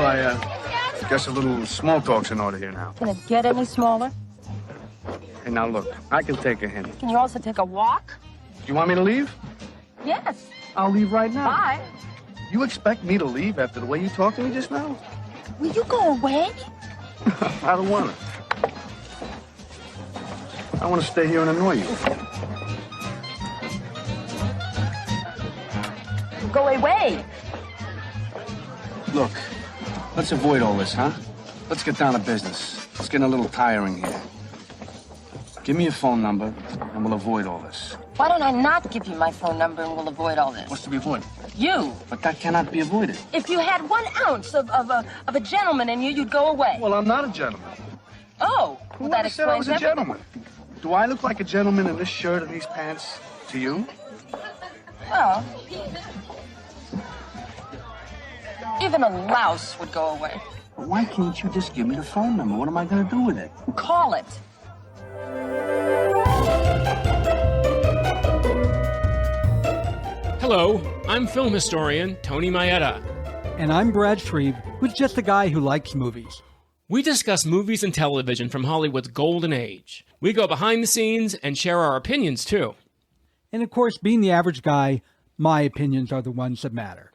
I guess a little small talk's in order here now. Can it get any smaller? Hey, now look, I can take a hint. Can you also take a walk? You want me to leave? Yes. I'll leave right now. Bye. You expect me to leave after the way you talked to me just now? Will you go away? I don't want to. I want to stay here and annoy you. Go away. Look, let's avoid all this, huh? Let's get down to business. It's getting a little tiring here. Give me your phone number, and we'll avoid all this. Why don't I not give you my phone number and we'll avoid all this? What's to be avoided? You. But that cannot be avoided. If you had 1 ounce of a gentleman in you, you'd go away. Well, I'm not a gentleman. Oh, well, that said I explains was a everything. gentleman. Do I look like a gentleman in this shirt and these pants to you? Well, even a louse would go away. But why can't you just give me the phone number? What am I going to do with it? Call it. Hello, I'm film historian Tony Maeda. And I'm Brad Shreve, who's just a guy who likes movies. We discuss movies and television from Hollywood's golden age. We go behind the scenes and share our opinions, too. And of course, being the average guy, my opinions are the ones that matter.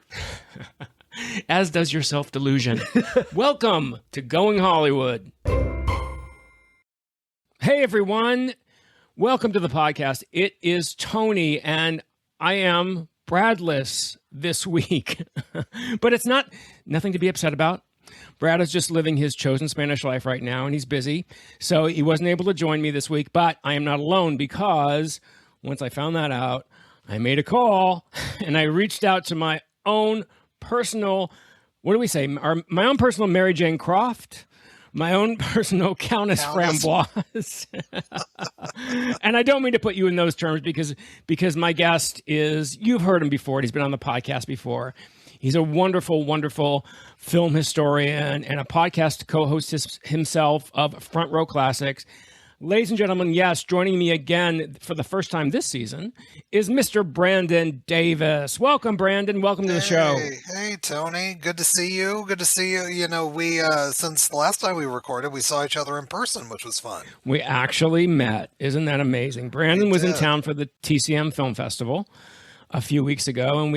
As does your self-delusion. Welcome to Going Hollywood. Hey, everyone. Welcome to the podcast. It is Tony, and I am Bradless this week. But it's nothing to be upset about. Brad is just living his chosen Spanish life right now, and he's busy. So he wasn't able to join me this week, but I am not alone because once I found that out, I made a call and I reached out to my own personal, my own personal Mary Jane Croft, my own personal Countess Framboise. And I don't mean to put you in those terms because my guest is, you've heard him before. He's been on the podcast before. He's a wonderful, wonderful film historian and a podcast co-host himself of Front Row Classics. Ladies and gentlemen, yes, joining me again for the first time this season is Mr. Brandon Davis. Welcome, Brandon. Welcome to the show. Hey, Tony. Good to see you. Good to see you. You know, we, since the last time we recorded, we saw each other in person, which was fun. We actually met. Isn't that amazing? Brandon was in town for the TCM Film Festival a few weeks ago, and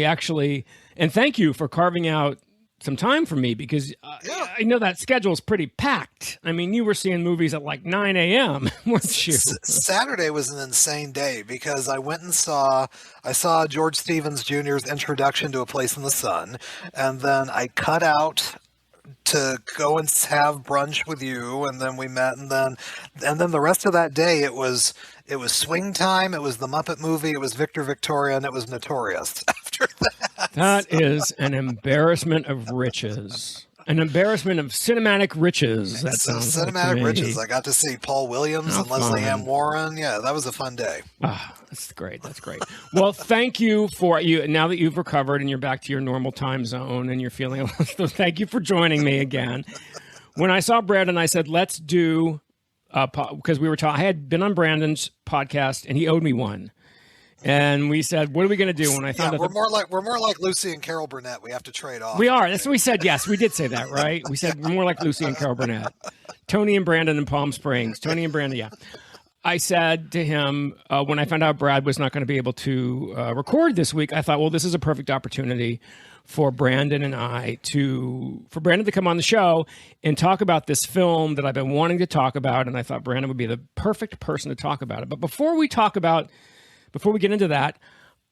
and thank you for carving out some time for me because I know that schedule is pretty packed. I mean, you were seeing movies at like 9 a.m., weren't you? Saturday was an insane day because I went and saw George Stevens Jr.'s Introduction to A Place in the Sun, and then I cut out to go and have brunch with you, and then we met, and then the rest of that day it was Swing Time, it was The Muppet Movie, it was Victor Victoria, and it was Notorious after that. That is an embarrassment of riches. An embarrassment of cinematic riches. That sounds cinematic riches. I got to see Paul Williams and Leslie Ann Warren. Yeah, that was a fun day. That's great. That's great. Well, thank you for you. Now that you've recovered and you're back to your normal time zone and you're feeling, so thank you for joining me again. When I saw Brandon, I said, let's do, because we were talking, I had been on Brandon's podcast and he owed me one. And we said, what are we going to do when I found out? We're more like Lucy and Carol Burnett. We have to trade off. We are. That's what we said. Yes, we did say that, right? We said we're more like Lucy and Carol Burnett. Tony and Brandon in Palm Springs. Tony and Brandon, yeah. I said to him, when I found out Brad was not going to be able to record this week, I thought, well, this is a perfect opportunity for Brandon and I for Brandon to come on the show and talk about this film that I've been wanting to talk about. And I thought Brandon would be the perfect person to talk about it. But before we get into that,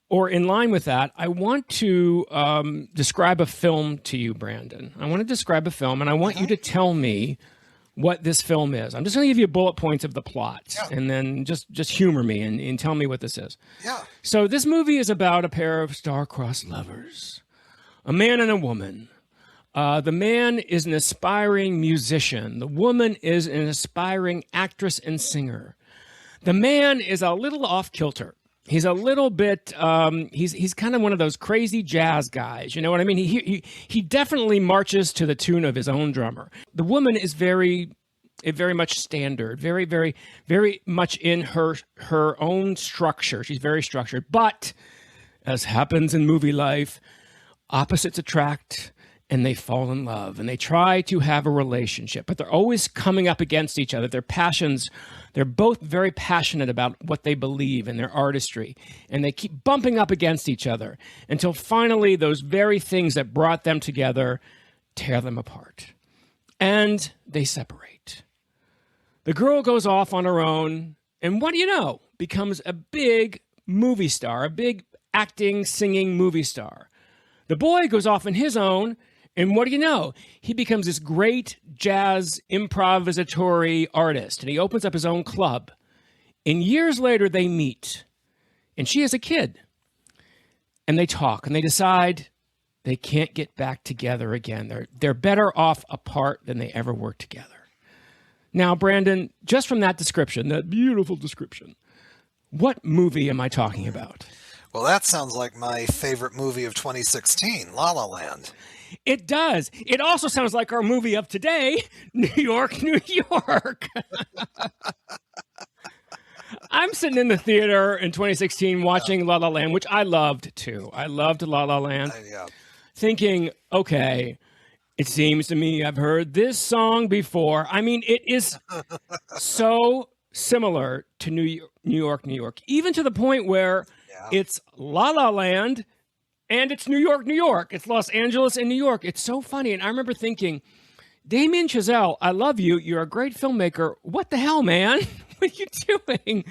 or in line with that, I want to describe a film to you, Brandon. I want to describe a film, and I want you to tell me what this film is. I'm just going to give you bullet points of the plot, and then just humor me and tell me what this is. Yeah. So this movie is about a pair of star-crossed lovers, a man and a woman. The man is an aspiring musician. The woman is an aspiring actress and singer. The man is a little off-kilter. He's a little bit, he's kind of one of those crazy jazz guys. You know what I mean? He definitely marches to the tune of his own drummer. The woman is very much standard, very, very, very much in her own structure. She's very structured. But as happens in movie life, opposites attract and they fall in love and they try to have a relationship, but they're always coming up against each other. Their passions, they're both very passionate about what they believe in their artistry, and they keep bumping up against each other until finally those very things that brought them together tear them apart. And they separate. The girl goes off on her own, and what do you know? Becomes a big movie star, a big acting, singing movie star. The boy goes off on his own, and what do you know? He becomes this great jazz improvisatory artist, and he opens up his own club. And years later, they meet, and she is a kid. And they talk, and they decide they can't get back together again. They're better off apart than they ever were together. Now, Brandon, just from that description, that beautiful description, what movie am I talking about? Well, that sounds like my favorite movie of 2016, La La Land. It does. It also sounds like our movie of today, New York, New York. I'm sitting in the theater in 2016 watching La La Land, which I loved too. I loved La La Land. Thinking, okay, it seems to me I've heard this song before. I mean, it is so similar to New York, New York, even to the point where it's La La Land and it's New York, New York. It's Los Angeles and New York. It's so funny. And I remember thinking, Damien Chazelle, I love you. You're a great filmmaker. What the hell, man? What are you doing?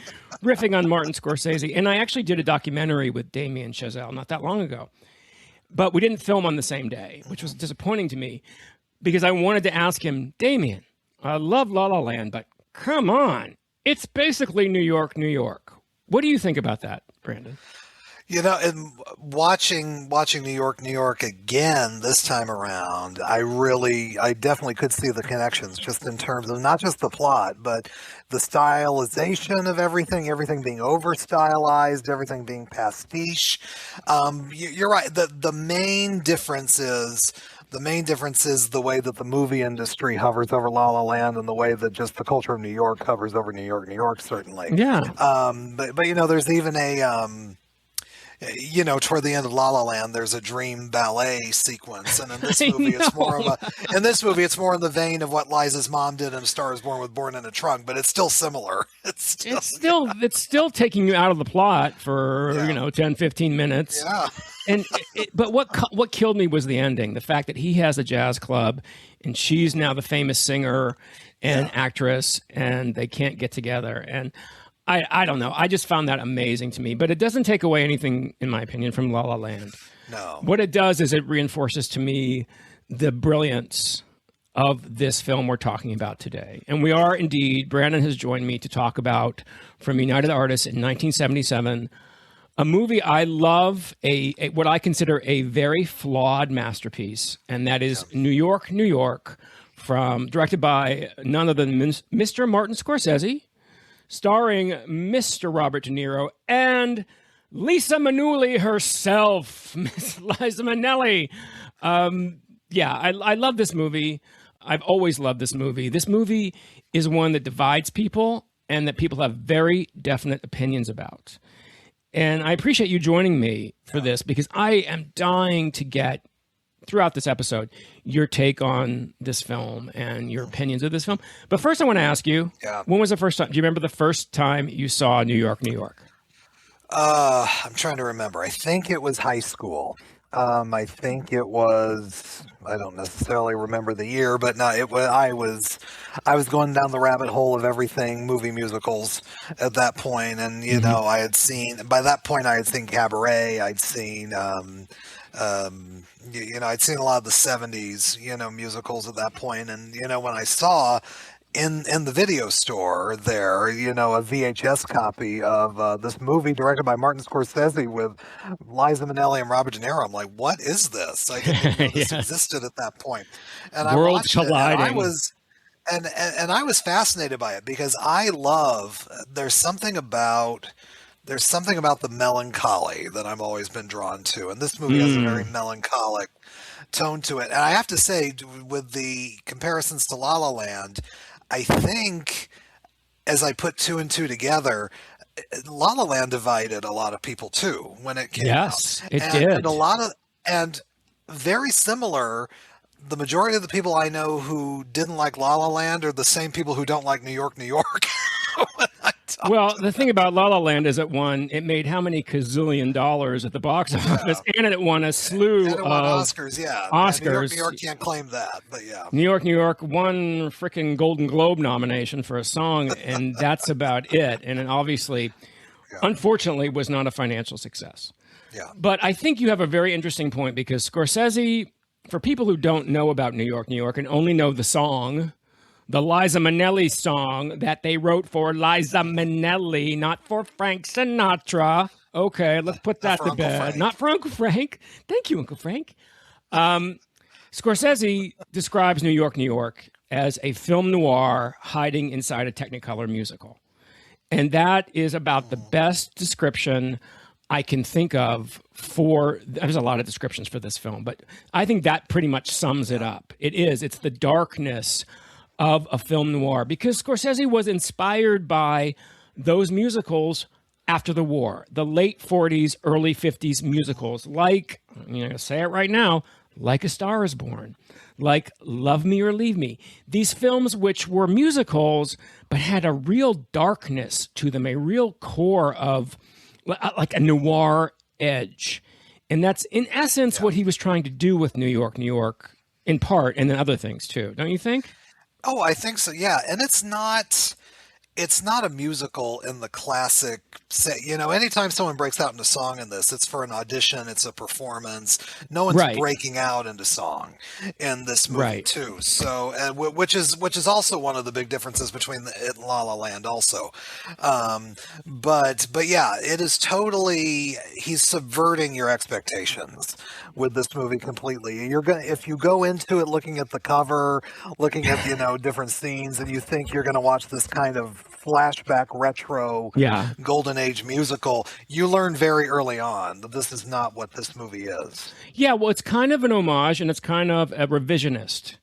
Riffing on Martin Scorsese. And I actually did a documentary with Damien Chazelle not that long ago. But we didn't film on the same day, which was disappointing to me because I wanted to ask him, Damien, I love La La Land, but come on. It's basically New York, New York. What do you think about that, Brandon? You know, in watching New York, New York again this time around, I definitely could see the connections just in terms of not just the plot, but the stylization of everything being over stylized, everything being pastiche. You're right. The main difference is the way that the movie industry hovers over La La Land and the way that just the culture of New York hovers over New York, New York, certainly. Yeah. But you know, there's even toward the end of La La Land, there's a dream ballet sequence, and in this movie, it's more in the vein of what Liza's mom did in A Star Is Born with Born in a Trunk, but it's still similar. It's still taking you out of the plot for 10, 15 minutes. Yeah. But what killed me was the ending. The fact that he has a jazz club, and she's now the famous singer and actress, and they can't get together. And I don't know. I just found that amazing to me. But it doesn't take away anything, in my opinion, from La La Land. No. What it does is it reinforces to me the brilliance of this film we're talking about today. And we are indeed, Brandon has joined me to talk about From United Artists in 1977, a movie I love, what I consider a very flawed masterpiece, and that is New York, New York, directed by none other than Mr. Martin Scorsese, starring Mr. Robert DeNiro and Lisa Minnelli herself, Miss Liza Minnelli. I love this movie. I've always loved this movie. This movie is one that divides people and that people have very definite opinions about. And I appreciate you joining me for this because I am dying to get, throughout this episode, your take on this film and your opinions of this film. But first I want to ask you, when was the first time? Do you remember the first time you saw New York, New York? I'm trying to remember. I think it was high school. I think it was, I don't necessarily remember the year, but no, I was going down the rabbit hole of everything movie musicals at that point. And, by that point I had seen Cabaret. I'd seen, I'd seen a lot of the 70s, musicals at that point. And, when I saw in the video store there, a VHS copy of this movie directed by Martin Scorsese with Liza Minnelli and Robert DeNiro, I'm like, what is this? I didn't know this existed at that point. And I watched colliding. it, and I was fascinated by it because there's something about the melancholy that I've always been drawn to. And this movie has a very melancholic tone to it. And I have to say, with the comparisons to La La Land, I think as I put two and two together, La La Land divided a lot of people too when it came out. Yes, it did. And very similar. The majority of the people I know who didn't like La La Land are the same people who don't like New York, New York. Well, the thing about La La Land is it made how many gazillion dollars at the box office, and it won a slew And it of won Oscars, yeah. Oscars. New York can't claim that, but yeah. New York, one freaking Golden Globe nomination for a song, and that's about it. And it obviously, unfortunately, was not a financial success. Yeah. But I think you have a very interesting point, because Scorsese, for people who don't know about New York, and only know the song, the Liza Minnelli song that they wrote for Liza Minnelli, not for Frank Sinatra. Okay, let's put that to bed. Not for Uncle Frank. Thank you, Uncle Frank. Scorsese describes New York as a film noir hiding inside a Technicolor musical. And that is about the best description I can think of there's a lot of descriptions for this film, but I think that pretty much sums it up. It's the darkness of a film noir, because Scorsese was inspired by those musicals after the war, the late 40s, early 50s musicals, like, I'm going to say it right now, like A Star is Born, like Love Me or Leave Me. These films which were musicals, but had a real darkness to them, a real core of like a noir edge. And that's, in essence, what he was trying to do with New York, in part, and then other things too. Don't you think? Oh, I think so. Yeah. And it's not a musical in the classic anytime someone breaks out into song in this, it's for an audition, it's a performance. No one's breaking out into song in this movie too. So, which is also one of the big differences between it and La La Land also. But yeah, it is totally, he's subverting your expectations with this movie completely. If you go into it looking at the cover, looking at, different scenes, and you think you're going to watch this kind of flashback retro golden age musical, you learn very early on that this is not what this movie is. Yeah, well, it's kind of an homage, and it's kind of a revisionist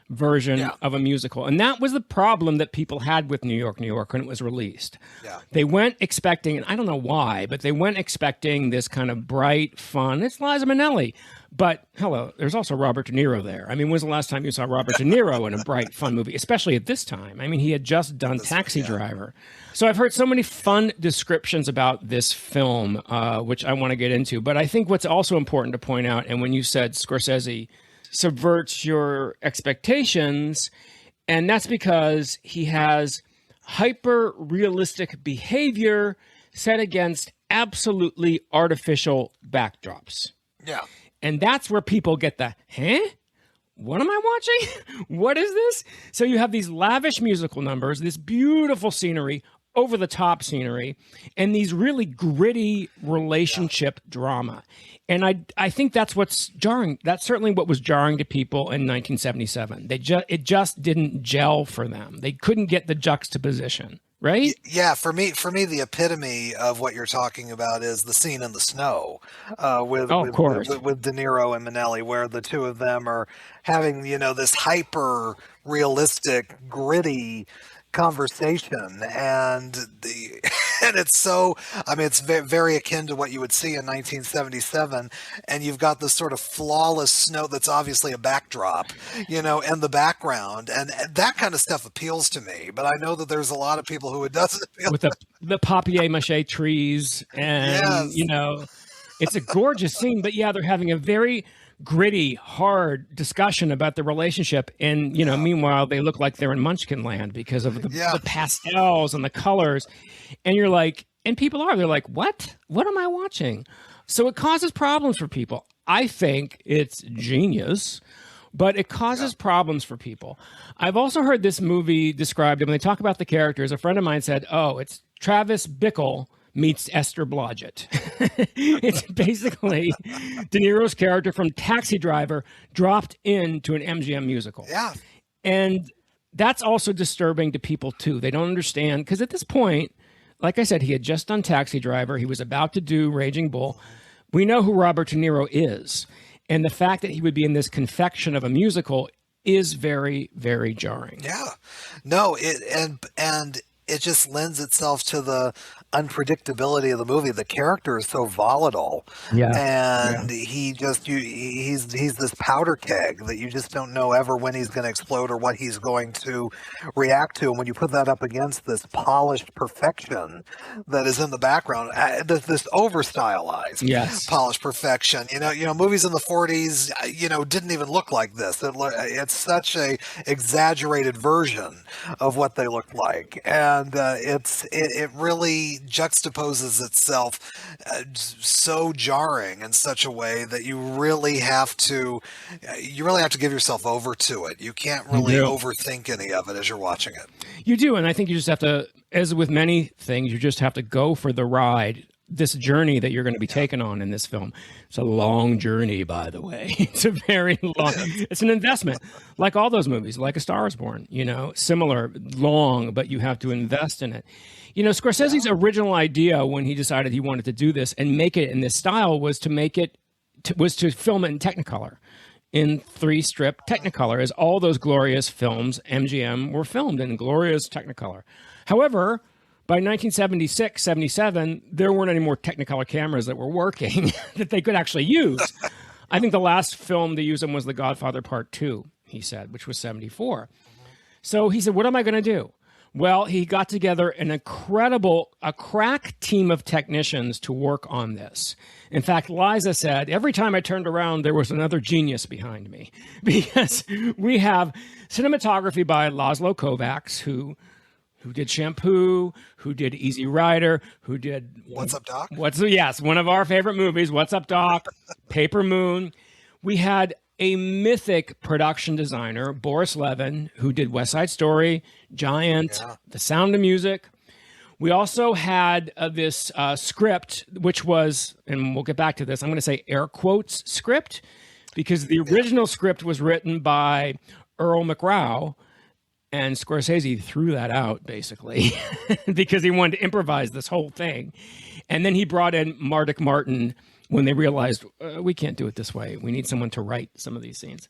version of a musical. And that was the problem that people had with New York when it was released. Yeah. They went expecting, and I don't know why, but they went expecting this kind of bright, fun, it's Liza Minnelli. But, hello, there's also Robert DeNiro there. I mean, when's the last time you saw Robert DeNiro in a bright, fun movie, especially at this time? I mean, he had just done Taxi Driver. So I've heard so many fun descriptions about this film, which I want to get into. But I think what's also important to point out, and when you said Scorsese subverts your expectations, and that's because he has hyper-realistic behavior set against absolutely artificial backdrops. Yeah. And that's where people get the, what am I watching? What is this? So you have these lavish musical numbers, this beautiful scenery, over-the-top scenery, and these really gritty relationship drama. And I think that's what's jarring. That's certainly what was jarring to people in 1977. It just didn't gel for them. They couldn't get the juxtaposition. Right? Yeah, for me, the epitome of what you're talking about is the scene in the snow with De Niro and Minnelli, where the two of them are having, this hyper realistic, gritty conversation, and it's so, it's very akin to what you would see in 1977, and you've got this sort of flawless snow that's obviously a backdrop, and the background, and that kind of stuff appeals to me, but I know that there's a lot of people who it doesn't appeal with the papier-mâché trees, and it's a gorgeous scene, but they're having a very gritty, hard discussion about the relationship, and meanwhile they look like they're in Munchkin land because of the pastels and the colors, and you're like, and they're like, what am I watching? So it causes problems for people. I think it's genius, but it causes problems for people. I've also heard this movie described, when they talk about the characters, a friend of mine said, it's Travis Bickle meets Esther Blodgett. It's basically De Niro's character from Taxi Driver dropped into an MGM musical. Yeah. And that's also disturbing to people, too. They don't understand, because at this point, like I said, he had just done Taxi Driver. He was about to do Raging Bull. We know who Robert De Niro is. And the fact that he would be in this confection of a musical is very, very jarring. Yeah. No, and it just lends itself to the unpredictability of the movie. The character is so volatile, and he's this powder keg that you just don't know ever when he's going to explode or what he's going to react to. And when you put that up against this polished perfection that is in the background, this over stylized polished perfection, you know, movies in the 40s, didn't even look like this. It's such a exaggerated version of what they looked like, and it really juxtaposes itself so jarring in such a way that you really have to give yourself over to it. You can't really overthink any of it as you're watching it. You do, and I think you just have to, as with many things, you just have to go for the ride. This journey that you're going to be taken on in this film. It's a long journey, by the way. It's a very long, it's an investment, like all those movies, like A Star is Born, similar, long, but you have to invest in it. Scorsese's original idea when he decided he wanted to do this and make it in this style was to film it in Technicolor, in 3-strip Technicolor, as all those glorious films, MGM, were filmed in glorious Technicolor. However, by 1976, 77, there weren't any more Technicolor cameras that were working that they could actually use. I think the last film to use them was The Godfather Part 2, he said, which was 74. So he said, what am I going to do? Well, he got together a crack team of technicians to work on this. In fact, Liza said, every time I turned around, there was another genius behind me. Because we have cinematography by Laszlo Kovacs, who did Shampoo, who did Easy Rider, who did... What's Up, Doc? One of our favorite movies, What's Up, Doc, Paper Moon. We had a mythic production designer, Boris Levin, who did West Side Story, Giant, The Sound of Music. We also had this script, which was, and we'll get back to this, I'm going to say air quotes script, because the original script was written by Earl McGraw, and Scorsese threw that out, basically, because he wanted to improvise this whole thing. And then he brought in Mardick Martin when they realized, we can't do it this way. We need someone to write some of these scenes.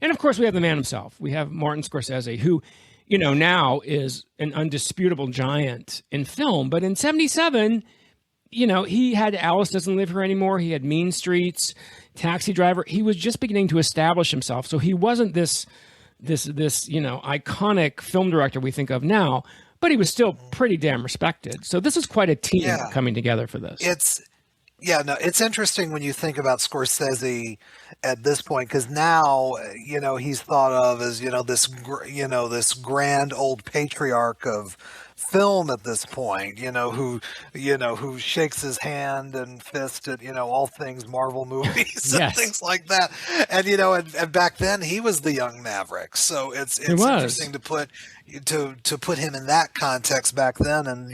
And, of course, we have the man himself. We have Martin Scorsese, who, now is an undisputable giant in film. But in 77, he had Alice Doesn't Live Here Anymore. He had Mean Streets, Taxi Driver. He was just beginning to establish himself. So he wasn't this iconic film director we think of now, but he was still pretty damn respected. So this is quite a team coming together for this. It's interesting when you think about Scorsese at this point, because now, he's thought of as, this grand old patriarch of film at this point, who shakes his hand and fist at, all things Marvel movies and things like that. And, and back then he was the young maverick. So it's interesting to put him in that context back then. And,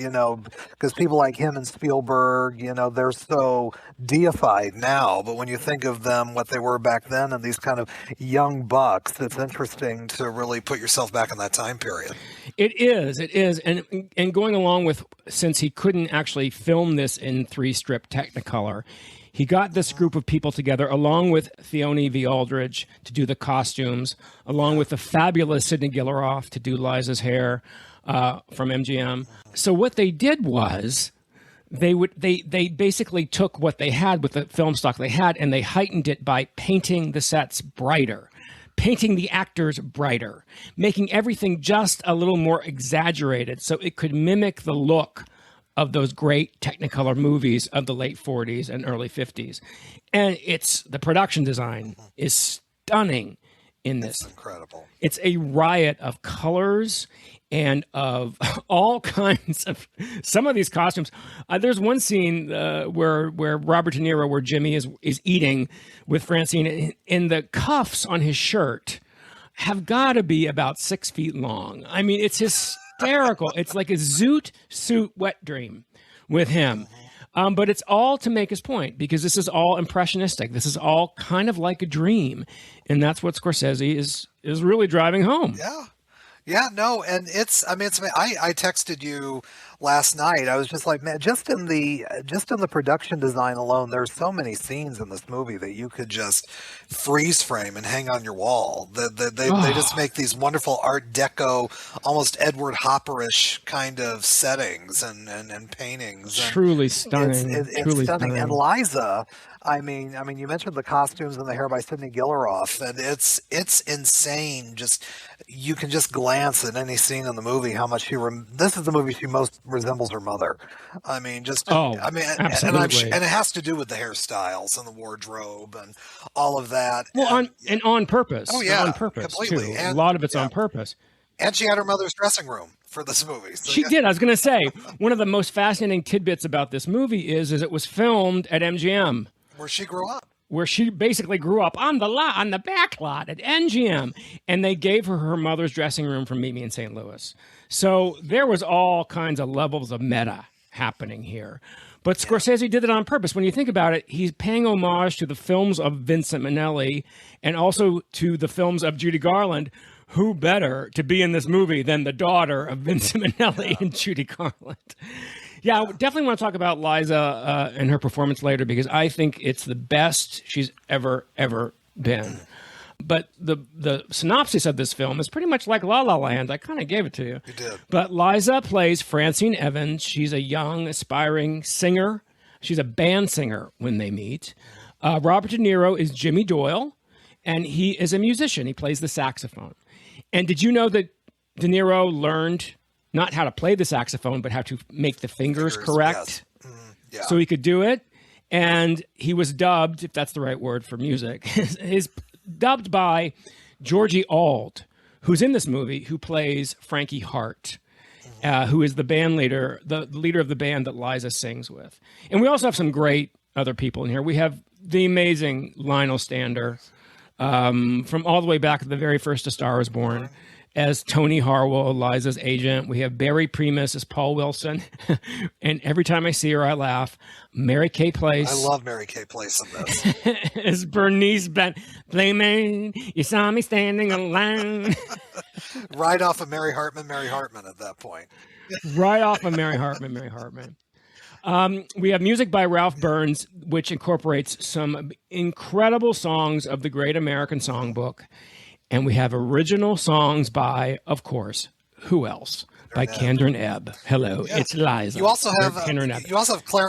because people like him and Spielberg, they're so deified now, but when you think of them, what they were back then and these kind of young bucks, it's interesting to really put yourself back in that time period. It is. And going along with, since he couldn't actually film this in 3-strip Technicolor, he got this group of people together, along with Theone V. Aldridge, to do the costumes, along with the fabulous Sidney Gilleroff to do Liza's hair from MGM. So what they did was they basically took what they had with the film stock they had, and they heightened it by painting the sets brighter, painting the actors brighter, making everything just a little more exaggerated so it could mimic the look of those great Technicolor movies of the late 40s and early 50s. And the production design is stunning in this. It's incredible. It's a riot of colors and of all kinds of, some of these costumes. There's one scene where Robert De Niro, where Jimmy is eating with Francine, and the cuffs on his shirt have got to be about 6 feet long. I mean, it's hysterical. It's like a zoot suit wet dream with him. But it's all to make his point, because this is all impressionistic. This is all kind of like a dream. And that's what Scorsese is really driving home. Yeah. Yeah, no, and I texted you last night. I was just like, man, just in the production design alone, there's so many scenes in this movie that you could just freeze frame and hang on your wall. They just make these wonderful Art Deco, almost Edward Hopperish kind of settings and paintings. And Truly stunning. It's truly stunning. And Liza, I mean, you mentioned the costumes and the hair by Sidney Gilleroff, and it's insane. Just you can just glance at any scene in the movie how much this is the movie she most resembles her mother. I mean, absolutely. And it has to do with the hairstyles and the wardrobe and all of that. Well, on purpose. Oh yeah, on purpose completely. too. And, a lot of it's on purpose. And she had her mother's dressing room for this movie. So She did. I was going to say, one of the most fascinating tidbits about this movie is it was filmed at MGM. Where she grew up. Where she basically grew up on the back lot at MGM. And they gave her mother's dressing room from Meet Me in St. Louis. So there was all kinds of levels of meta happening here. But Scorsese did it on purpose. When you think about it, he's paying homage to the films of Vincent Minnelli and also to the films of Judy Garland. Who better to be in this movie than the daughter of Vincent Minnelli and Judy Garland? Yeah, I definitely want to talk about Liza and her performance later because I think it's the best she's ever been. But the synopsis of this film is pretty much like La La Land. I kind of gave it to you. You did. But Liza plays Francine Evans. She's a young, aspiring singer. She's a band singer when they meet. Robert DeNiro is Jimmy Doyle, and he is a musician. He plays the saxophone. And did you know that DeNiro learned not how to play the saxophone, but how to make the fingers correct? Yes. Yeah. So he could do it. And he was dubbed, if that's the right word for music, is dubbed by Georgie Auld, who's in this movie, who plays Frankie Hart, who is the band leader, the leader of the band that Liza sings with. And we also have some great other people in here. We have the amazing Lionel Stander, from all the way back at the very first A Star Is Born, as Tony Harwell, Liza's agent. We have Barry Primus as Paul Wilson. And every time I see her, I laugh. Mary Kay Place. I love Mary Kay Place in this. As Bernice Playmate, you saw me standing alone. Right off of Mary Hartman at that point. Right off of Mary Hartman. We have music by Ralph Burns, which incorporates some incredible songs of the Great American Songbook. And we have original songs by, of course, who else? By Kendron Ebb. Hello, it's Liza. You also have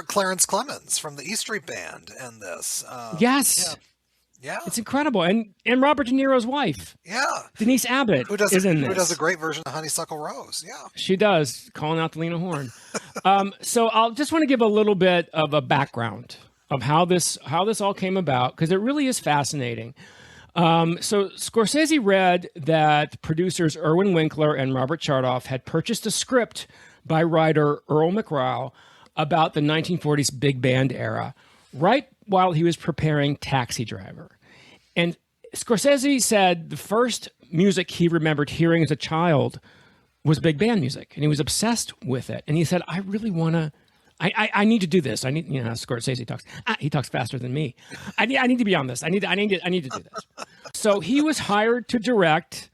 Clarence Clemens from the E Street Band in this. Yes. Yeah. It's incredible. And Robert De Niro's wife. Yeah. Denise Abbott is in this. Who does a great version of Honeysuckle Rose. Yeah. She does, calling out to Lena Horne. So I'll just want to give a little bit of a background of how this all came about, because it really is fascinating. So Scorsese read that producers Irwin Winkler and Robert Chartoff had purchased a script by writer Earl McGraw about the 1940s big band era, right while he was preparing Taxi Driver. And Scorsese said the first music he remembered hearing as a child was big band music, and he was obsessed with it. And he said, I really want to, I need to do this. I need, Scorsese talks. He talks faster than me. I need to be on this. I need to do this. So he was hired to direct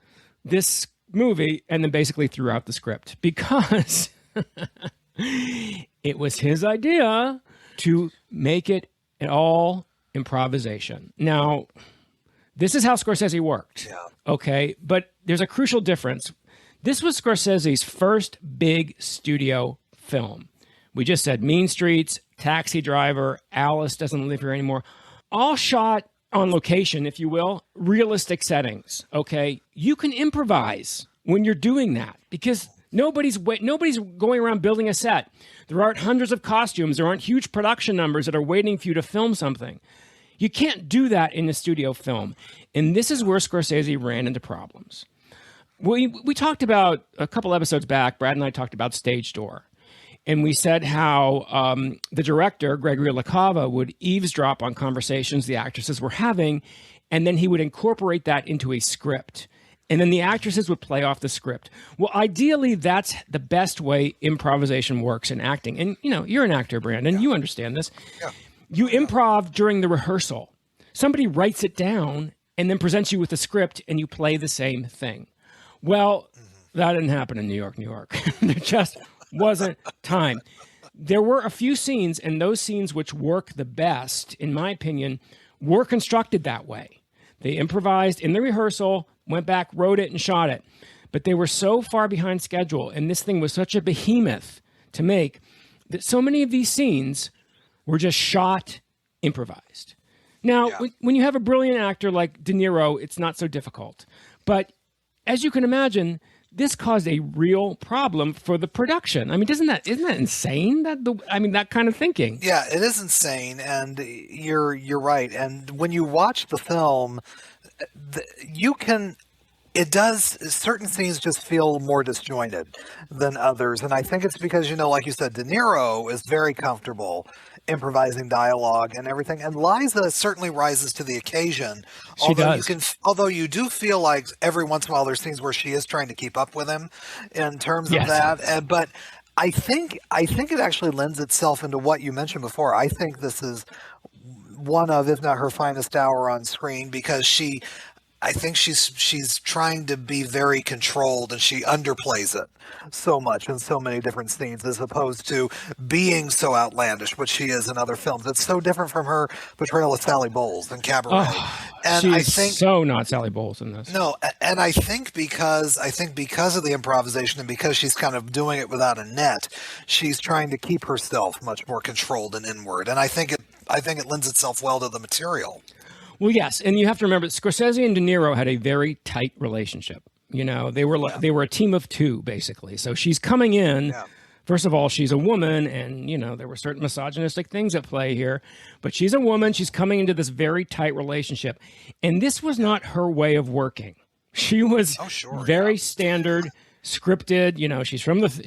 this movie, and then basically threw out the script because it was his idea to make it all improvisation. Now, this is how Scorsese worked. Yeah. Okay, but there's a crucial difference. This was Scorsese's first big studio film. We just said Mean Streets, Taxi Driver, Alice Doesn't Live Here Anymore, all shot on location, if you will, realistic settings, okay? You can improvise when you're doing that because nobody's going around building a set. There aren't hundreds of costumes. There aren't huge production numbers that are waiting for you to film something. You can't do that in a studio film. And this is where Scorsese ran into problems. We talked about, a couple episodes back, Brad and I talked about Stage Door. And we said how the director, Gregory LaCava, would eavesdrop on conversations the actresses were having, and then he would incorporate that into a script. And then the actresses would play off the script. Well, ideally, that's the best way improvisation works in acting. And, you're an actor, Brandon. You understand this. Yeah. You improv during the rehearsal. Somebody writes it down and then presents you with a script, and you play the same thing. Well, that didn't happen in New York, New York. There just wasn't time. There were a few scenes, and those scenes which work the best, in my opinion, were constructed that way. They improvised in the rehearsal, went back, wrote it, and shot it. But they were so far behind schedule, and this thing was such a behemoth to make, that so many of these scenes were just shot, improvised. Now, when you have a brilliant actor like De Niro, it's not so difficult. But as you can imagine, this caused a real problem for the production. I mean, isn't that insane? That kind of thinking. Yeah, it is insane, and you're right. And when you watch the film, certain scenes just feel more disjointed than others. And I think it's because, like you said, De Niro is very comfortable improvising dialogue and everything. And Liza certainly rises to the occasion. She does. Although you do feel like every once in a while there's scenes where she is trying to keep up with him in terms of that. But I think it actually lends itself into what you mentioned before. I think this is one of, if not her finest hour on screen, because I think she's trying to be very controlled, and she underplays it so much in so many different scenes, as opposed to being so outlandish, which she is in other films. It's so different from her portrayal of Sally Bowles in Cabaret. And she's I think so not Sally Bowles in this. No, and I think because of the improvisation, and because she's kind of doing it without a net, she's trying to keep herself much more controlled and inward. And I think it lends itself well to the material. Well, yes, and you have to remember, Scorsese and De Niro had a very tight relationship. They were a team of two, basically. So she's coming in. Yeah. First of all, she's a woman, and there were certain misogynistic things at play here. But she's a woman. She's coming into this very tight relationship, and this was not her way of working. She was very standard, scripted.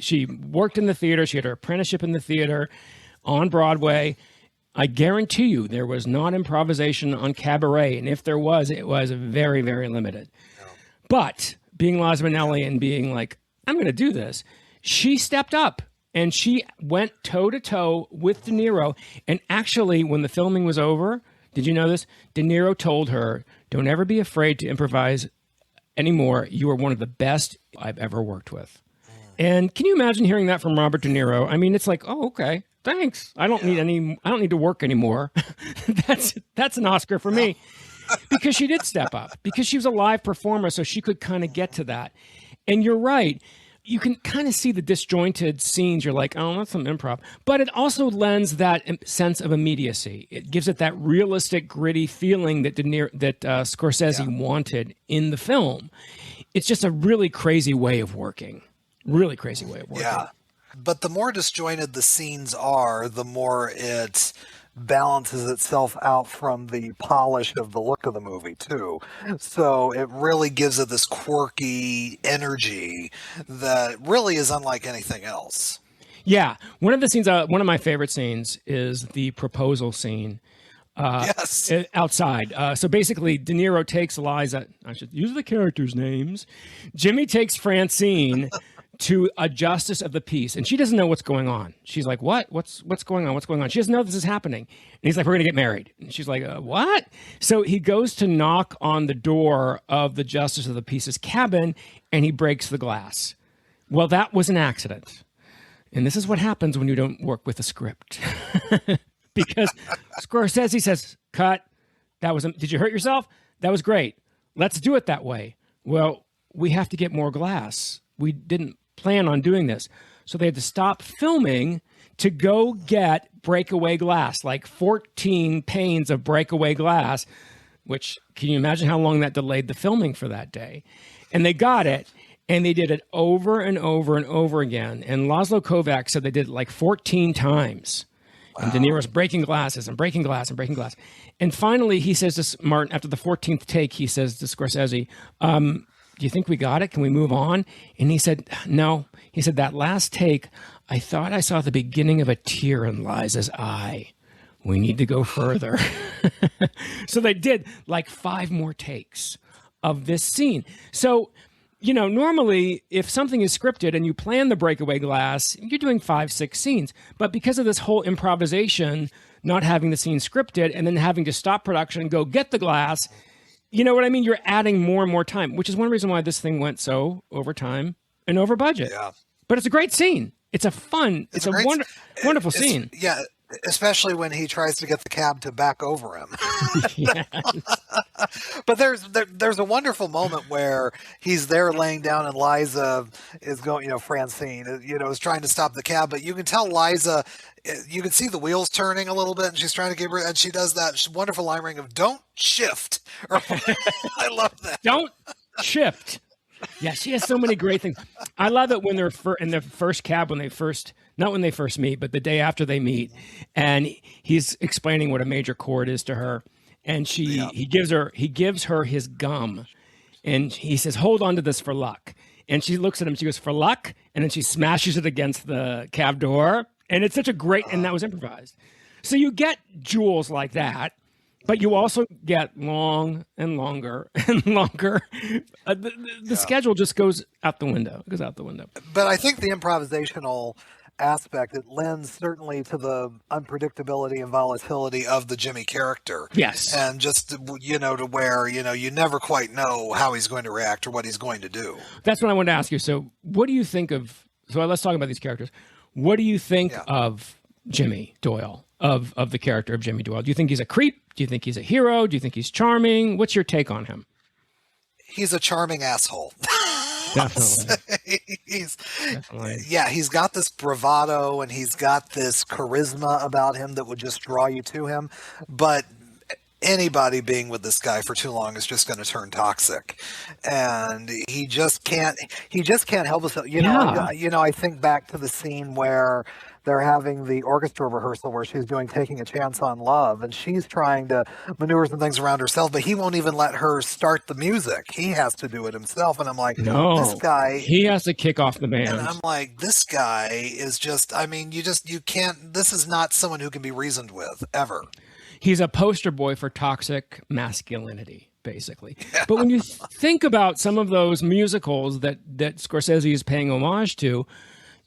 She worked in the theater. She had her apprenticeship in the theater on Broadway. I guarantee you there was not improvisation on Cabaret, and if there was, it was very, very limited. No. But being Liza Minnelli and being like, I'm going to do this, she stepped up, and she went toe-to-toe with De Niro. And actually, when the filming was over, did you know this? De Niro told her, don't ever be afraid to improvise anymore. You are one of the best I've ever worked with. And can you imagine hearing that from Robert De Niro? I mean, it's like, oh, okay. Thanks. I don't need to work anymore. That's an Oscar for me. Because she did step up. Because she was a live performer, so she could kind of get to that. And you're right. You can kind of see the disjointed scenes. You're like, oh, that's some improv. But it also lends that sense of immediacy. It gives it that realistic, gritty feeling that Scorsese wanted in the film. It's just a really crazy way of working. Really crazy way of working. Yeah. But the more disjointed the scenes are, the more it balances itself out from the polish of the look of the movie, too. So it really gives it this quirky energy that really is unlike anything else. Yeah. One of my favorite scenes is the proposal scene. Yes. Outside. So basically, De Niro takes Liza. I should use the characters' names. Jimmy takes Francine to a justice of the peace, and she doesn't know what's going on. She's like, what? What's going on? What's going on? She doesn't know this is happening. And he's like, we're going to get married. And she's like, what? So he goes to knock on the door of the justice of the peace's cabin, and he breaks the glass. Well, that was an accident. And this is what happens when you don't work with a script. Because Scorsese says, cut. Did you hurt yourself? That was great. Let's do it that way. Well, we have to get more glass. We didn't plan on doing this. So they had to stop filming to go get breakaway glass, like 14 panes of breakaway glass, which, can you imagine how long that delayed the filming for that day? And they got it, and they did it over and over and over again. And Laszlo Kovacs said they did it like 14 times. Wow. And De Niro's breaking glasses and breaking glass and breaking glass. And finally, he says to Martin, after the 14th take, he says to Scorsese, do you think we got it? Can we move on? And he said, no. He said, that last take, I thought I saw the beginning of a tear in Liza's eye. We need to go further. So they did like 5 more takes of this scene. So, normally if something is scripted and you plan the breakaway glass, you're doing 5, 6 scenes. But because of this whole improvisation, not having the scene scripted and then having to stop production and go get the glass, you know what I mean? You're adding more and more time, which is one reason why this thing went so over time. and over budget. Yeah. But it's a great scene. It's a fun, it's a wonderful scene. Yeah, especially when he tries to get the cab to back over him. Yes. But there's a wonderful moment where he's there laying down and Liza is going, Francine, is trying to stop the cab, but you can tell Liza, you can see the wheels turning a little bit, and she's trying to give her, and she does that wonderful line ring of "Don't shift." I love that. Don't shift. Yeah, she has so many great things. I love it when they're in the first cab, not when they first meet, but the day after they meet, and he's explaining what a major chord is to her, and he gives her his gum, and he says, "Hold on to this for luck." And she looks at him, she goes, "For luck?" And then she smashes it against the cab door, and it's such a great, and that was improvised. So you get jewels like that. But you also get long and longer and longer. The schedule just goes out the window. It goes out the window. But I think the improvisational aspect, it lends certainly to the unpredictability and volatility of the Jimmy character. Yes. And just, to where, you never quite know how he's going to react or what he's going to do. That's what I wanted to ask you. So what do you think of, let's talk about these characters. What do you think of Jimmy Doyle? Of the character of Jimmy Doyle. Do you think he's a creep? Do you think he's a hero? Do you think he's charming? What's your take on him? He's a charming asshole. Definitely. He's got this bravado and he's got this charisma about him that would just draw you to him. But anybody being with this guy for too long is just going to turn toxic, and he just can't help himself. I think back to the scene where they're having the orchestra rehearsal where she's taking a chance on love, and she's trying to maneuver some things around herself, but he won't even let her start the music. He has to do it himself. And I'm like, no, this guy, he has to kick off the band. And I'm like, this guy is just, you can't, this is not someone who can be reasoned with ever. He's a poster boy for toxic masculinity, basically. But when you think about some of those musicals that Scorsese is paying homage to,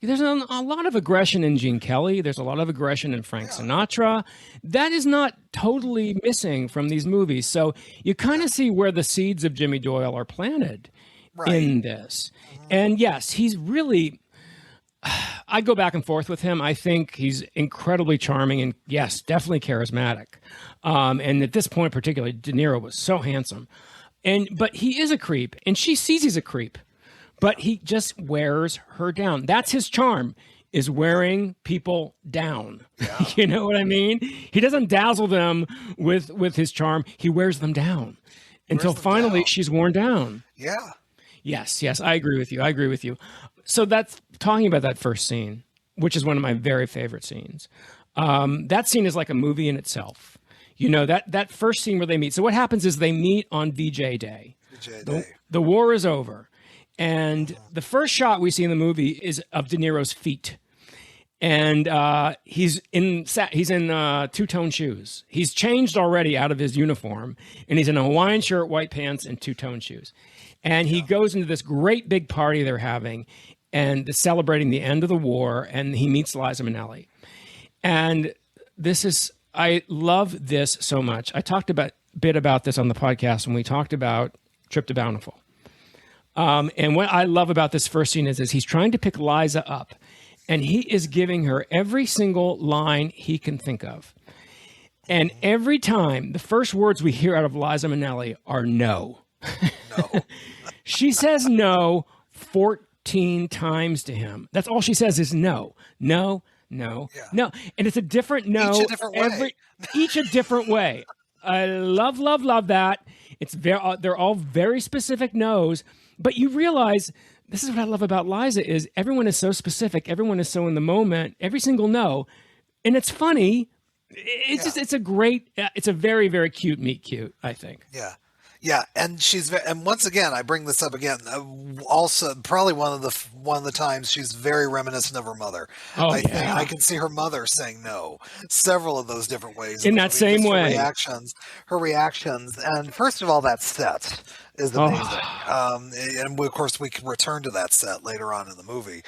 there's a lot of aggression in Gene Kelly. There's a lot of aggression in Frank Sinatra. That is not totally missing from these movies. So you kind of see where the seeds of Jimmy Doyle are planted in this. And yes, he's really... I go back and forth with him. I think he's incredibly charming and, yes, definitely charismatic. And at this point, particularly, DeNiro was so handsome. But he is a creep, and she sees he's a creep. But he just wears her down. That's his charm, is wearing people down. Yeah. You know what I mean? He doesn't dazzle them with his charm. He wears them down until finally she's worn down. Yeah. Yes, I agree with you. So that's talking about that first scene, which is one of my very favorite scenes. That scene is like a movie in itself. That first scene where they meet. So what happens is they meet on VJ Day. The war is over. And the first shot we see in the movie is of De Niro's feet. And he's in two-tone shoes. He's changed already out of his uniform. And he's in a Hawaiian shirt, white pants, and two-tone shoes. And he goes into this great big party they're having and celebrating the end of the war. And he meets Liza Minnelli. And I love this so much. I talked a bit about this on the podcast when we talked about Trip to Bountiful. And what I love about this first scene is he's trying to pick Liza up, and he is giving her every single line he can think of. And every time, the first words we hear out of Liza Minnelli are no. No. She says no 14 times to him. That's all she says is no, no, no, no. And it's a different no. Each a different way. Each a different way. I love that. They're all very specific no's. But you realize, this is what I love about Liza, is everyone is so specific. Everyone is so in the moment. Every single no. And it's funny. It's a very, very cute meet cute, I think. Yeah. Yeah. And and once again, I bring this up again, also probably one of the times she's very reminiscent of her mother. I think I can see her mother saying no several of those different ways. In that same way. Her reactions. And first of all, that set. is amazing. And of course we can return to that set later on in the movie.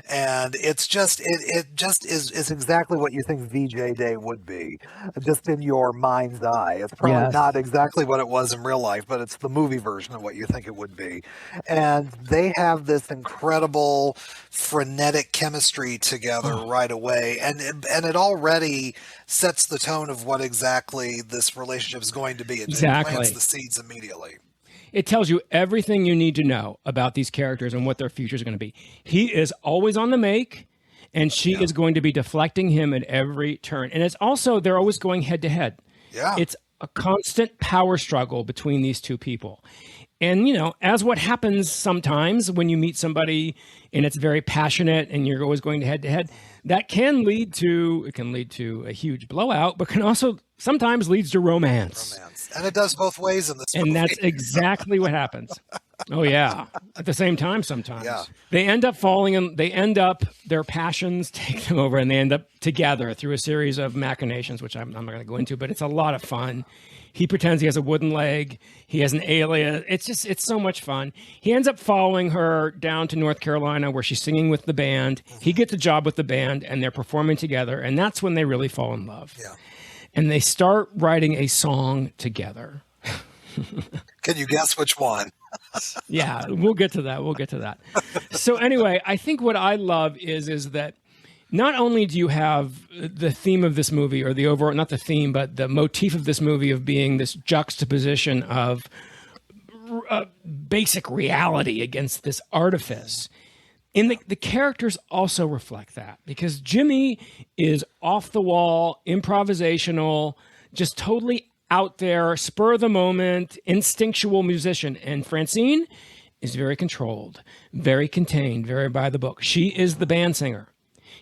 And it's just, it just is exactly what you think VJ Day would be, just in your mind's eye. It's probably not exactly what it was in real life, but it's the movie version of what you think it would be. And they have this incredible frenetic chemistry together right away. And it already sets the tone of what exactly this relationship is going to be. It plants the seeds immediately. It tells you everything you need to know about these characters and what their futures are going to be. He is always on the make, and she is going to be deflecting him at every turn. And it's also, they're always going head to head. Yeah. It's a constant power struggle between these two people. And, you know, as what happens sometimes when you meet somebody and it's very passionate and you're always going head to head, that can lead to a huge blowout, but can also sometimes leads to romance. And it does both ways in this movie. And that's exactly what happens. Oh, yeah. At the same time sometimes. Yeah. They end up their passions take them over, and they end up together through a series of machinations, which I'm not going to go into, but it's a lot of fun. He pretends he has a wooden leg. He has an alias. It's so much fun. He ends up following her down to North Carolina where she's singing with the band. He gets a job with the band, and they're performing together. And that's when they really fall in love. Yeah. And they start writing a song together. Can you guess which one? Yeah, we'll get to that. So anyway, I think what I love is that not only do you have the theme of this movie, or the overall, not the theme, but the motif of this movie of being this juxtaposition of basic reality against this artifice. And the characters also reflect that, because Jimmy is off the wall, improvisational, just totally out there, spur of the moment, instinctual musician. And Francine is very controlled, very contained, very by the book. She is the band singer.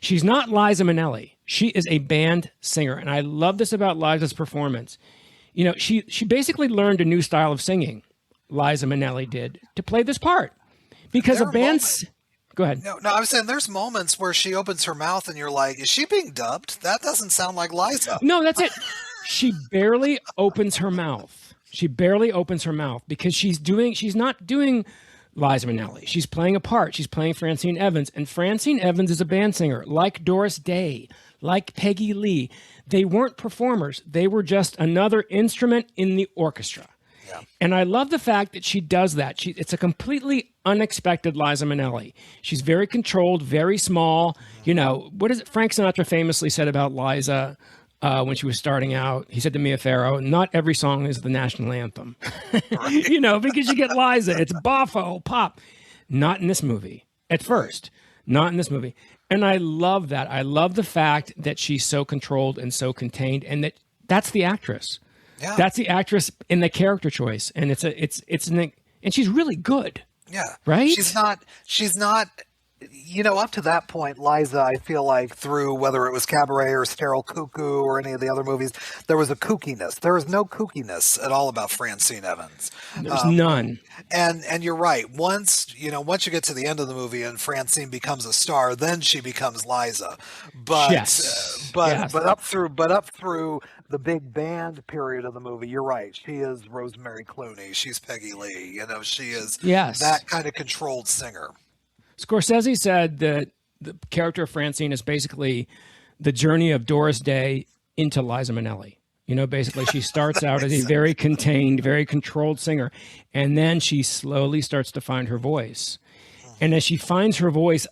She's not Liza Minnelli. She is a band singer. And I love this about Liza's performance. You know, she basically learned a new style of singing, Liza Minnelli did, to play this part. Because a band's... Go ahead. No, I was saying there's moments where she opens her mouth and you're like, is she being dubbed? That doesn't sound like Liza. No, that's it. She barely opens her mouth. Because she's not doing Liza Minnelli. She's playing a part. She's playing Francine Evans. And Francine Evans is a band singer, like Doris Day, like Peggy Lee. They weren't performers. They were just another instrument in the orchestra. Yeah. And I love the fact that she does that. It's a completely unexpected Liza Minnelli. She's very controlled, very small. You know, what is it Frank Sinatra famously said about Liza when she was starting out? He said to Mia Farrow, not every song is the national anthem. Right. You know, because you get Liza. It's boffo, pop. Not in this movie. At first. Not in this movie. And I love that. I love the fact that she's so controlled and so contained, and that's the actress. Yeah. That's the actress in the character choice, and and she's really good. Yeah. Right? She's not, you know, up to that point, Liza, I feel like, through whether it was Cabaret or Sterile Cuckoo or any of the other movies, there was a kookiness. There was no kookiness at all about Francine Evans. There's none. And you're right. Once you get to the end of the movie and Francine becomes a star, then she becomes Liza. But up through the big band period of the movie, you're right. She is Rosemary Clooney. She's Peggy Lee. You know, she is that kind of controlled singer. Scorsese said that the character of Francine is basically the journey of Doris Day into Liza Minnelli. You know, basically she starts out as a very contained, very controlled singer, and then she slowly starts to find her voice. And as she finds her voice,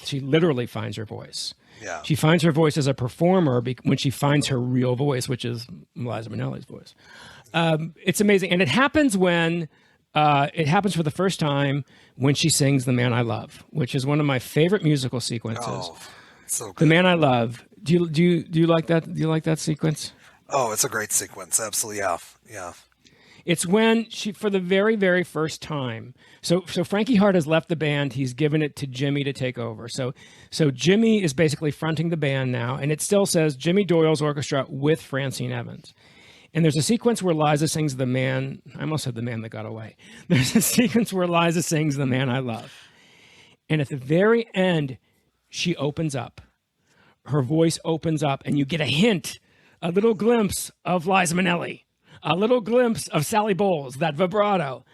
she literally finds her voice. Yeah. She finds her voice as a performer when she finds her real voice, which is Liza Minnelli's voice. It's amazing. And it happens for the first time when she sings The Man I Love, which is one of my favorite musical sequences. Oh, so good. The Man I Love. Do you like that? Do you like that sequence? Oh, it's a great sequence. Absolutely. Yeah. Yeah. It's when she, for the very, very first time. So Frankie Hart has left the band. He's given it to Jimmy to take over. So Jimmy is basically fronting the band now, and it still says Jimmy Doyle's orchestra with Francine Evans. And there's a sequence where Liza sings The Man. I almost said The Man That Got Away. There's a sequence where Liza sings The Man I Love. And at the very end, she opens up. Her voice opens up, and you get a hint, a little glimpse of Liza Minnelli, a little glimpse of Sally Bowles, that vibrato.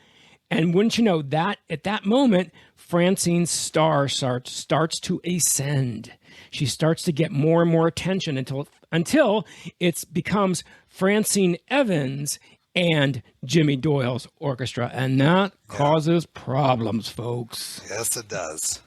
And wouldn't you know that at that moment, Francine's star starts to ascend. She starts to get more and more attention until it becomes Francine Evans and Jimmy Doyle's orchestra. And that causes problems, folks. Yes, it does.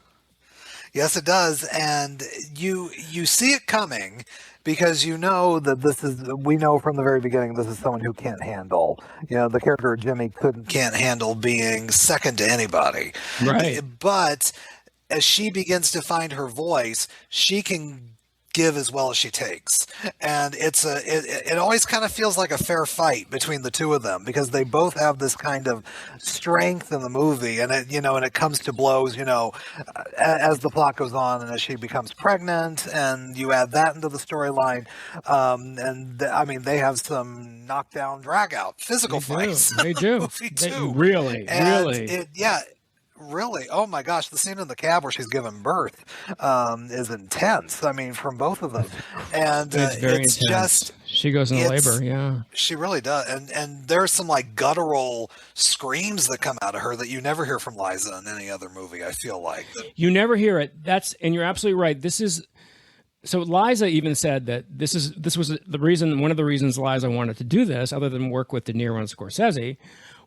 Yes, it does. And you see it coming because you know that we know from the very beginning, this is someone who can't handle, the character of Jimmy can't handle being second to anybody. Right. But as she begins to find her voice, she can give as well as she takes. And it always kind of feels like a fair fight between the two of them because they both have this kind of strength in the movie, and it comes to blows, as the plot goes on and as she becomes pregnant, and you add that into the storyline. They have some knockdown, drag out physical fights. They do. Really. Really, oh my gosh, the scene in the cab where she's giving birth is intense. I mean, from both of them, and it's very it's intense. just she goes into labor. Yeah, she really does. And there's some like guttural screams that come out of her that you never hear from Liza in any other movie. I feel like you never hear it. And you're absolutely right. So Liza even said that this was the reason. One of the reasons Liza wanted to do this, other than work with DeNiro and Scorsese,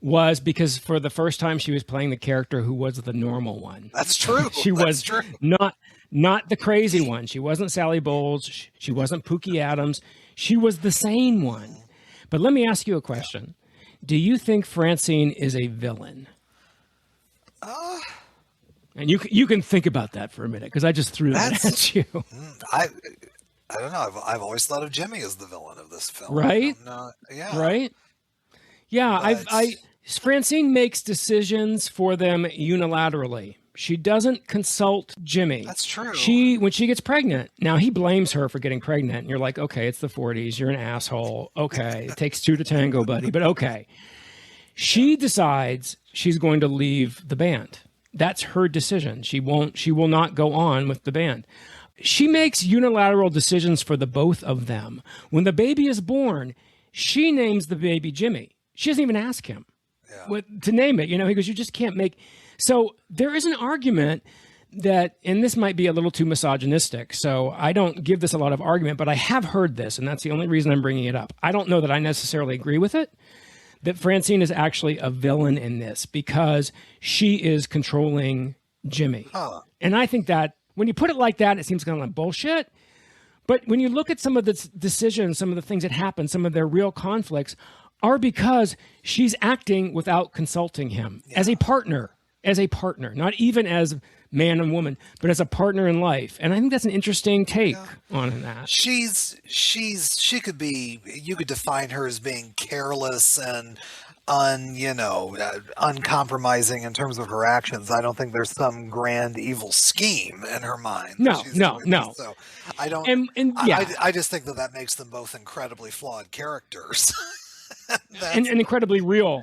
was because for the first time she was playing the character who was the normal one. That's true. She was not the crazy one. She wasn't Sally Bowles. She wasn't Pookie Adams. She was the sane one. But let me ask you a question. Do you think Francine is a villain? And you can think about that for a minute because I just threw that at you. I don't know. I've always thought of Jimmy as the villain of this film. Right? Yeah. Right? Yeah, Francine makes decisions for them unilaterally. She doesn't consult Jimmy. That's true. When she gets pregnant, now he blames her for getting pregnant. And you're like, okay, it's the 40s. You're an asshole. Okay, it takes two to tango, buddy. But okay. She decides she's going to leave the band. That's her decision. She will not go on with the band. She makes unilateral decisions for the both of them. When the baby is born, she names the baby Jimmy. She doesn't even ask him to name it. He goes, you just can't make. So there is an argument that, and this might be a little too misogynistic, so I don't give this a lot of argument, but I have heard this, and that's the only reason I'm bringing it up. I don't know that I necessarily agree with it, that Francine is actually a villain in this because she is controlling Jimmy. Huh. And I think that when you put it like that, it seems kind of like bullshit. But when you look at some of the decisions, some of the things that happen, some of their real conflicts are because she's acting without consulting him as a partner, not even as man and woman, but as a partner in life. And I think that's an interesting take on that. She could be, you could define her as being careless and uncompromising in terms of her actions. I don't think there's some grand evil scheme in her mind. No. So I don't, I just think that makes them both incredibly flawed characters. and incredibly real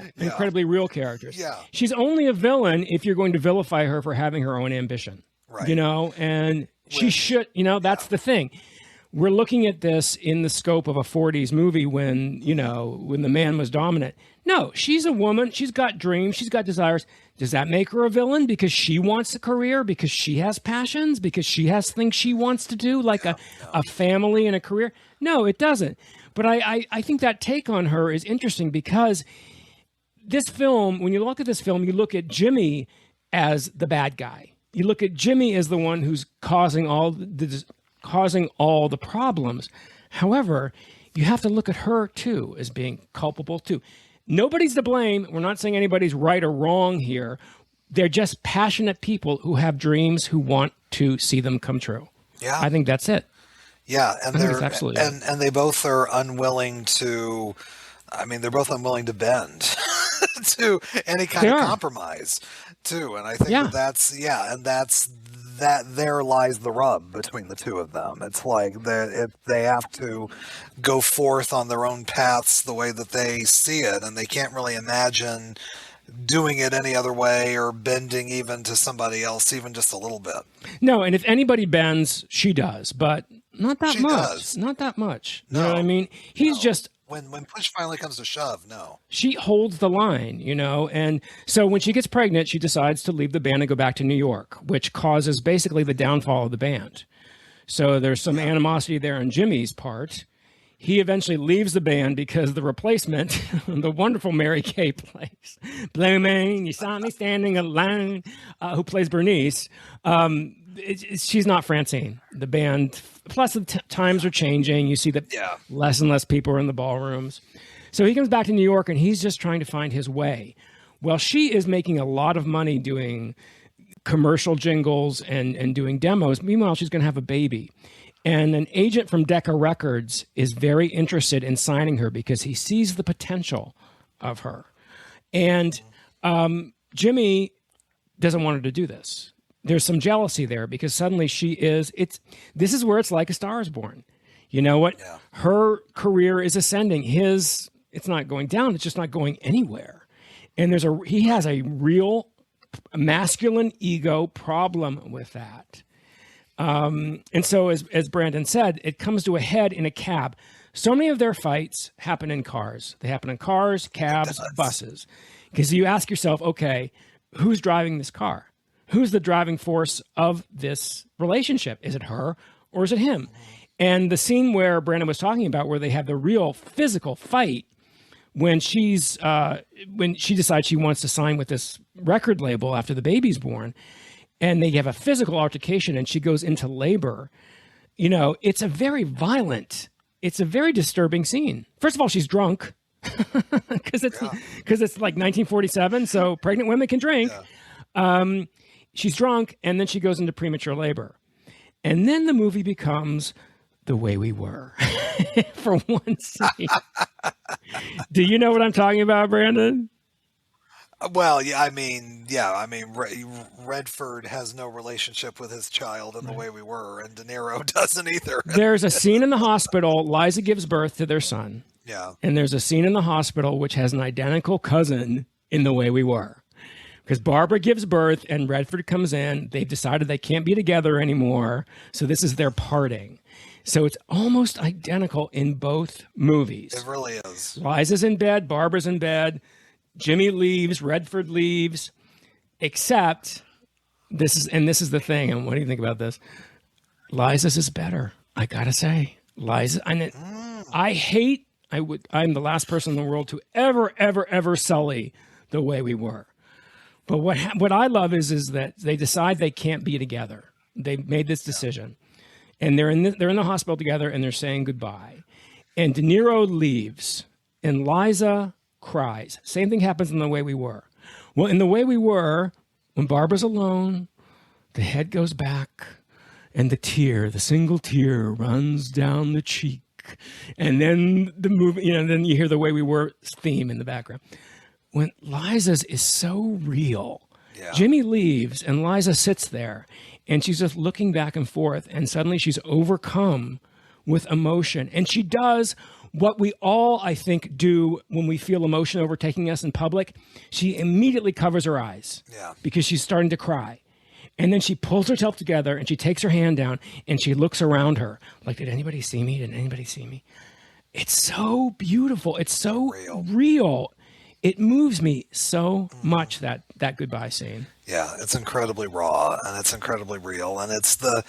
characters. Yeah. She's only a villain if you're going to vilify her for having her own ambition. Right. And she should, that's the thing. We're looking at this in the scope of a 40s movie when the man was dominant. No, she's a woman. She's got dreams. She's got desires. Does that make her a villain because she wants a career, because she has passions, because she has things she wants to do, like a family and a career? No, it doesn't. But I think that take on her is interesting because this film, when you look at this film, you look at Jimmy as the bad guy. You look at Jimmy as the one who's causing all the problems. However, you have to look at her too as being culpable too. Nobody's to blame. We're not saying anybody's right or wrong here. They're just passionate people who have dreams, who want to see them come true. Yeah. I think that's it. Yeah, and they both are unwilling to. I mean, they're both unwilling to bend to any kind of compromise, too. And I think that's there lies the rub between the two of them. It's like they have to go forth on their own paths the way that they see it, and they can't really imagine doing it any other way or bending even to somebody else, even just a little bit. No, and if anybody bends, she does, but not that much. Does. Not that much. No. You know what I mean? He's just when push finally comes to shove, no. She holds the line, you know, and so when she gets pregnant, she decides to leave the band and go back to New York, which causes basically the downfall of the band. So there's some animosity there on Jimmy's part. He eventually leaves the band because the replacement, the wonderful Mary Kay plays, Blue Moon, you saw me standing alone, who plays Bernice. She's not Francine. The band, plus the times are changing. You see that less and less people are in the ballrooms. So he comes back to New York and he's just trying to find his way. Well, she is making a lot of money doing commercial jingles and doing demos. Meanwhile, she's going to have a baby. And an agent from Decca Records is very interested in signing her because he sees the potential of her. And Jimmy doesn't want her to do this. There's some jealousy there because suddenly this is where it's like A Star is Born. You know what? Yeah. Her career is ascending. It's not going down. It's just not going anywhere. And he has a real masculine ego problem with that. And so as Brandon said, it comes to a head in a cab. So many of their fights happen in cars. They happen in cars, cabs, buses. Because you ask yourself, okay, who's driving this car? Who's the driving force of this relationship? Is it her or is it him? And the scene where Brandon was talking about, where they have the real physical fight, when she decides she wants to sign with this record label after the baby's born, and they have a physical altercation and she goes into labor, you know, it's a very disturbing scene. First of all, she's drunk because it's like 1947. So pregnant women can drink. Yeah. She's drunk, and then she goes into premature labor. And then the movie becomes The Way We Were for one scene. Do you know what I'm talking about, Brandon? Well, Redford has no relationship with his child in The Way We Were, and DeNiro doesn't either. There's a scene in the hospital. Liza gives birth to their son. Yeah. And there's a scene in the hospital which has an identical cousin in The Way We Were. Because Barbara gives birth and Redford comes in. They've decided they can't be together anymore. So this is their parting. So it's almost identical in both movies. It really is. Liza's in bed. Barbara's in bed. Jimmy leaves. Redford leaves. Except this is the thing. And what do you think about this? Liza's is better. I got to say. Liza. I'm the last person in the world to ever sully The Way We Were. But what I love is that they decide they can't be together. They made this decision, and they're in the hospital together, and they're saying goodbye. And DeNiro leaves, and Liza cries. Same thing happens in The Way We Were. Well, in The Way We Were, when Barbara's alone, the head goes back, and the single tear runs down the cheek, and then the movie, then you hear The Way We Were theme in the background. When Liza's is so real, Jimmy leaves and Liza sits there and she's just looking back and forth, and suddenly she's overcome with emotion. And she does what we all, I think, do when we feel emotion overtaking us in public. She immediately covers her eyes because she's starting to cry. And then she pulls herself together and she takes her hand down and she looks around her like, did anybody see me? Did anybody see me? It's so beautiful. It's so real. It moves me so much, that goodbye scene. Yeah, it's incredibly raw and it's incredibly real, and it's the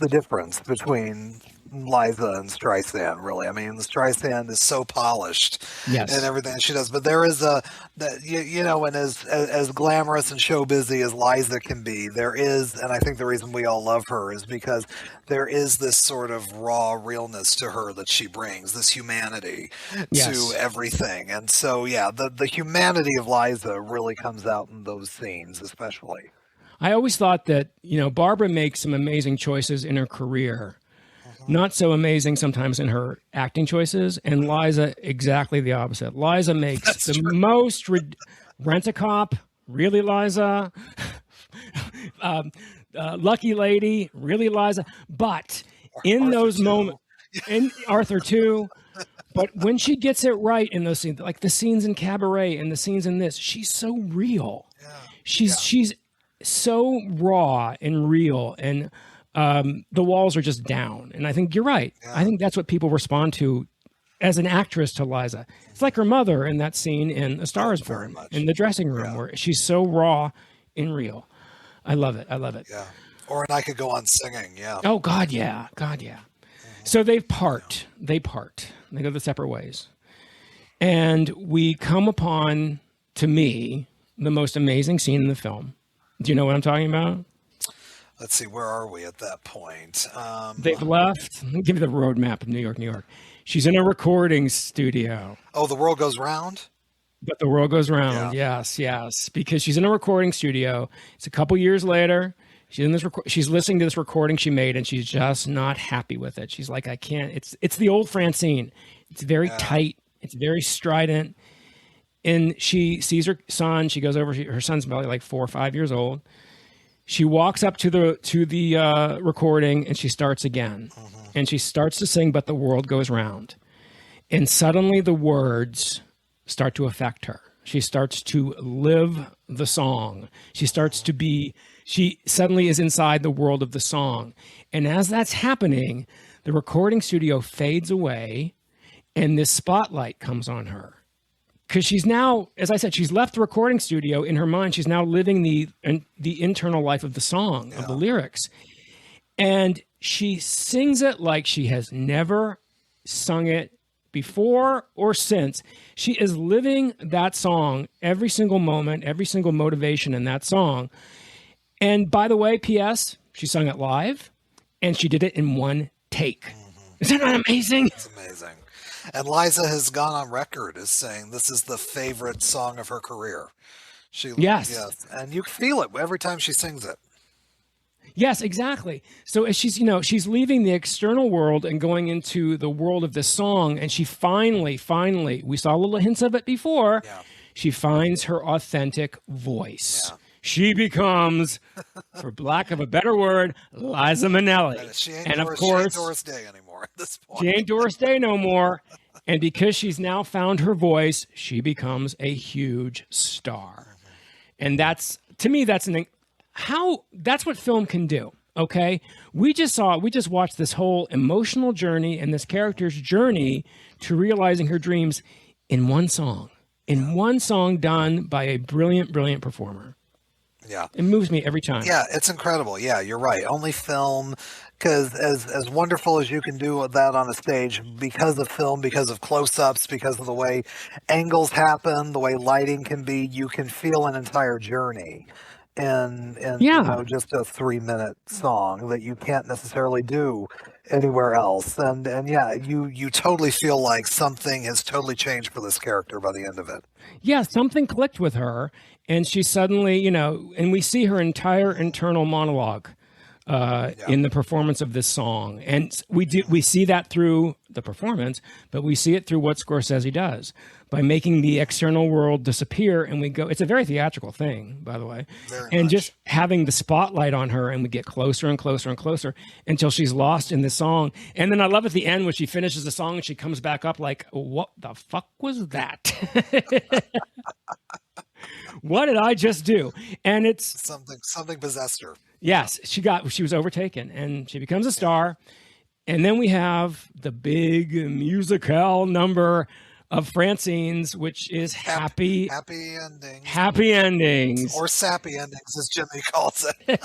difference between Liza and Streisand, really. I mean, Streisand is so polished in everything she does, but there is and as glamorous and show busy as Liza can be, there is, and I think the reason we all love her is because there is this sort of raw realness to her that she brings, this humanity to everything. And so, the humanity of Liza really comes out in those scenes, especially. I always thought that, Barbara makes some amazing choices in her career. Not so amazing sometimes in her acting choices, and Liza exactly the opposite. Liza makes most Rent-A-Cop, really Liza, Lucky Lady, really Liza, but in those moments, in Arthur too, but when she gets it right in those scenes, like the scenes in Cabaret and the scenes in this, she's so real. She's so raw and real, and the walls are just down. And I think you're right. Yeah. I think that's what people respond to as an actress to Liza. It's like her mother in that scene in A Star is Born, in the dressing room, where she's so raw and real. I love it. I love it. Yeah. Or and I could go on singing. Yeah. Oh, God, yeah. God, yeah. So they part. They part. They go their separate ways. And we come upon, to me, the most amazing scene in the film. Do you know what I'm talking about? Let's see, where are we at that point? They've left. Let me give you the roadmap of New York, New York. She's in a recording studio. Oh, the world goes round? But the world goes round. Yeah. Yes, yes. Because she's in a recording studio. It's a couple years later. She's in this. She's listening to this recording she made, and she's just not happy with it. She's like, I can't. It's the old Francine. It's very tight. It's very strident. And she sees her son. She goes over. Her son's probably like 4 or 5 years old. She walks up to the recording, and she starts again. And she starts to sing, but the world goes round. And suddenly the words start to affect her. She starts to live the song. She suddenly is inside the world of the song. And as that's happening, the recording studio fades away, and this spotlight comes on her. Because she's now, as I said, she's left the recording studio. In her mind, she's now living the internal life of the song, of the lyrics. And she sings it like she has never sung it before or since. She is living that song every single moment, every single motivation in that song. And by the way, P.S., she sung it live, and she did it in one take. Is that not amazing? It's amazing. And Liza has gone on record as saying this is the favorite song of her career. Yes. And you feel it every time she sings it. Yes, exactly. So as she's leaving the external world and going into the world of this song, and she finally, we saw little hints of it before, she finds her authentic voice. Yeah. She becomes, for lack of a better word, Liza Minnelli. She ain't and of course, Doris Day anymore at this point. She ain't Doris Day no more. And because she's now found her voice, she becomes a huge star. And that's, to me, that's what film can do. Okay. We just watched this whole emotional journey and this character's journey to realizing her dreams in one song done by a brilliant, brilliant performer. Yeah. It moves me every time. Yeah, it's incredible. Yeah, you're right. Only film, because as wonderful as you can do that on a stage, because of film, because of close-ups, because of the way angles happen, the way lighting can be, you can feel an entire journey in just a 3-minute song that you can't necessarily do anywhere else. And yeah, you totally feel like something has totally changed for this character by the end of it. Yeah, something clicked with her. And she suddenly, and we see her entire internal monologue in the performance of this song. And we see that through the performance, but we see it through what Scorsese does by making the external world disappear. And it's a very theatrical thing, by the way. Very much. Just having the spotlight on her, and we get closer and closer and closer until she's lost in the song. And then I love at the end when she finishes the song and she comes back up like, what the fuck was that? What did I just do? And it's something possessed her. Yes, she was overtaken, and she becomes a star. And then we have the big musical number of Francine's, which is happy endings. Happy endings. Or sappy endings, as Jimmy calls it.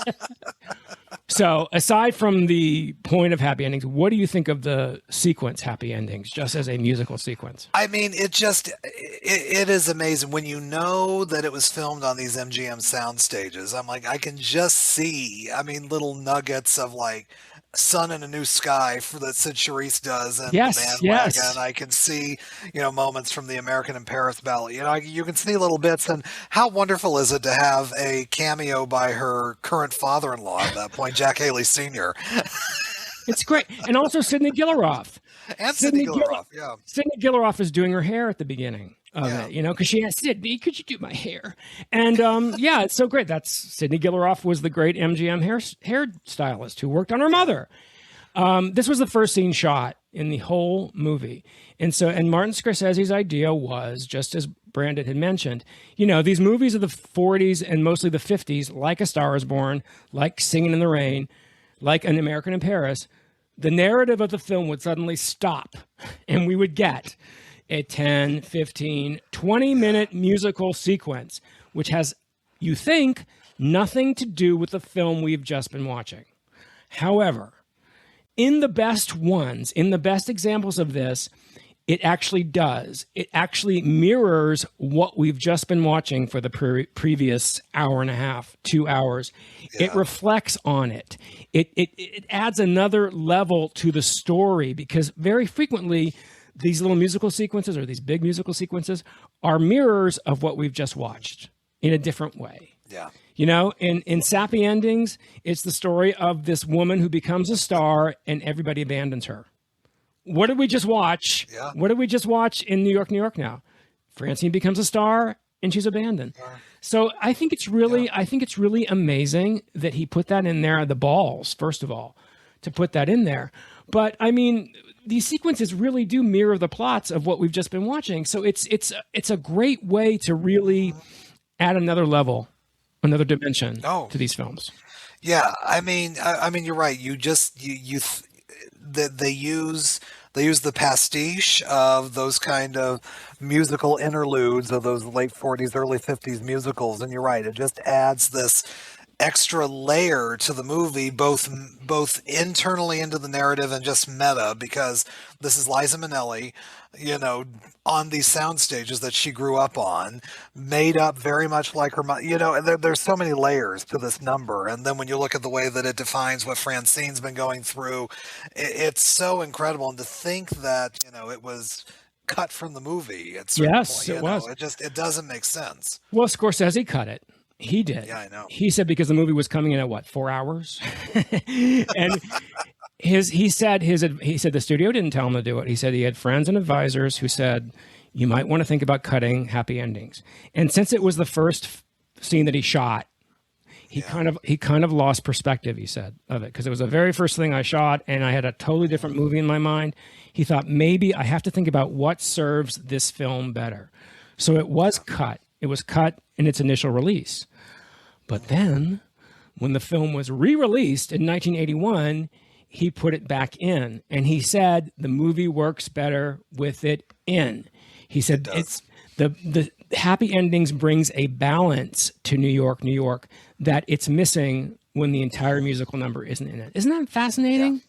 So aside from the point of happy endings, what do you think of the sequence Happy Endings, just as a musical sequence? I mean, it is amazing when you know that it was filmed on these MGM sound stages. I'm like, I can just see, little nuggets of like Sun in a New Sky that Sid Charisse does in the Bandwagon. Yes. I can see, moments from the American in Paris Ballet. You can see little bits. And how wonderful is it to have a cameo by her current father-in-law at that point, Jack Haley Sr. It's great. And also Sidney Gilroth. And Sidney Gilroth, yeah. Sidney Gilroth is doing her hair at the beginning of it, because she asked Sidney, could you do my hair? And it's so great. That's Sidney Gilroth was the great MGM hairstylist who worked on her mother. This was the first scene shot in the whole movie. And Martin Scorsese's idea was, just as Brandon had mentioned, these movies of the 40s and mostly the 50s, like A Star is Born, like Singing in the Rain, like An American in Paris, the narrative of the film would suddenly stop and we would get a 10, 15, 20-minute musical sequence, which has, you think, nothing to do with the film we've just been watching. However, in the best ones, in the best examples of this, it actually does. It actually mirrors what we've just been watching for the previous hour and a half, 2 hours. Yeah. It reflects on it. It adds another level to the story, because very frequently these little musical sequences or these big musical sequences are mirrors of what we've just watched in a different way. Yeah. You know, in Sappy Endings, it's the story of this woman who becomes a star and everybody abandons her. What did we just watch? Yeah. What did we just watch in New York, New York now? Francine becomes a star and she's abandoned. Yeah. So I think it's really, amazing that he put that in there, the balls, first of all, to put that in there. But I mean, these sequences really do mirror the plots of what we've just been watching. So it's a great way to really add another level, another dimension to these films. Yeah, I mean, you're right. They use the pastiche of those kind of musical interludes of those late 40s, early 50s musicals, and you're right. It just adds this extra layer to the movie, both internally into the narrative and just meta, because this is Liza Minnelli, you know, on these sound stages that she grew up on, made up very much like her mother. You know, and there's so many layers to this number. And then when you look at the way that it defines what Francine's been going through, it's so incredible. And to think that, you know, it was cut from the movie at certain point, it was. It doesn't make sense. Well, Scorsese cut it. He did. Yeah, I know. He said because the movie was coming in at 4 hours, and he said the studio didn't tell him to do it. He said he had friends and advisors who said you might want to think about cutting happy endings. And since it was the first scene that he shot, he kind of lost perspective. He said of it because it was the very first thing I shot, and I had a totally different movie in my mind. He thought maybe I have to think about what serves this film better. So it was cut. It was cut in its initial release. But then, when the film was re-released in 1981, he put it back in. And he said the movie works better with it in. He said it's the happy endings brings a balance to New York, New York, that it's missing when the entire musical number isn't in it. Isn't that fascinating?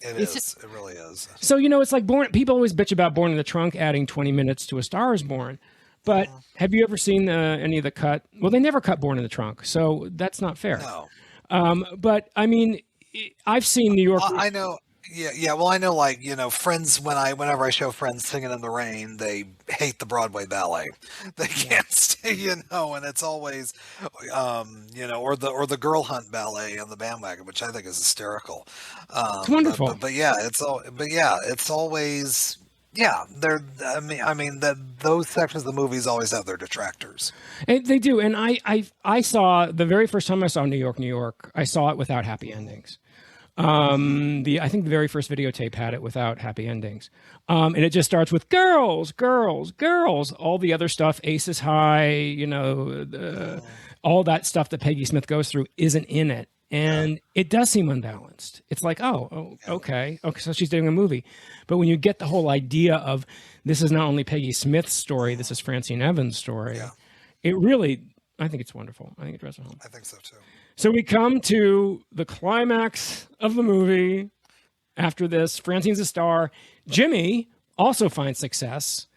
Yeah. It really is. So, you know, it's like people always bitch about Born in the Trunk adding 20 minutes to A Star is Born. But have you ever seen any of the cut? Well, they never cut Born in the Trunk, so that's not fair. No. But I mean, I've seen New York. I know. Yeah. Well, I know. Like, you know, Friends. Whenever I show Friends Singing in the Rain, they hate the Broadway ballet. They can't stay. You know, and it's always, you know, or the Girl Hunt ballet and the Bandwagon, which I think is hysterical. It's wonderful. But it's always. Yeah, those sections of the movies always have their detractors. And they do, and I saw the very first time I saw New York, New York. I saw it without happy endings. I think the very first videotape had it without happy endings, and it just starts with girls, girls, girls. All the other stuff, Aces High, you know, all that stuff that Peggy Smith goes through isn't in it. And it does seem unbalanced. It's like, okay, so she's doing a movie. But when you get the whole idea of this is not only Peggy Smith's story, this is Francine Evans' story, it really, I think it's wonderful. I think it drives it home. I think so too. So we come to the climax of the movie. After this, Francine's a star. Jimmy also finds success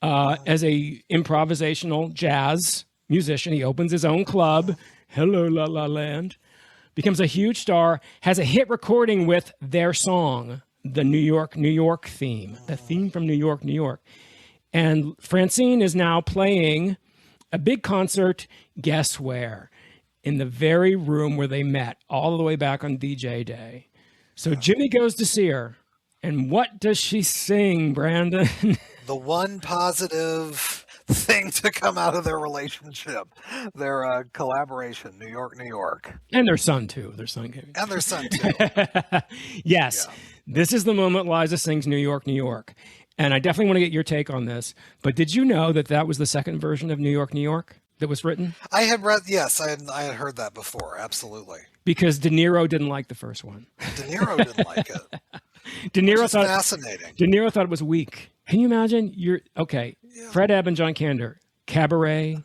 as a improvisational jazz musician. He opens his own club, Hello La La Land. Becomes a huge star, has a hit recording with their song, the New York, New York theme, the theme from New York, New York. And Francine is now playing a big concert, guess where? In the very room where they met all the way back on DJ Day. So Jimmy goes to see her. And what does she sing, Brandon? The one positive thing to come out of their relationship, their collaboration, New York, New York. And their son, too. Their son came. And their son, too. Yes. Yeah. This is the moment Liza sings New York, New York. And I definitely want to get your take on this. But did you know that that was the second version of New York, New York that was written? I had read, yes, I had heard that before. Absolutely. because DeNiro didn't like the first one. DeNiro didn't like it. DeNiro thought fascinating. DeNiro thought it was weak. Can you imagine? Fred Ebb and John Kander, Cabaret,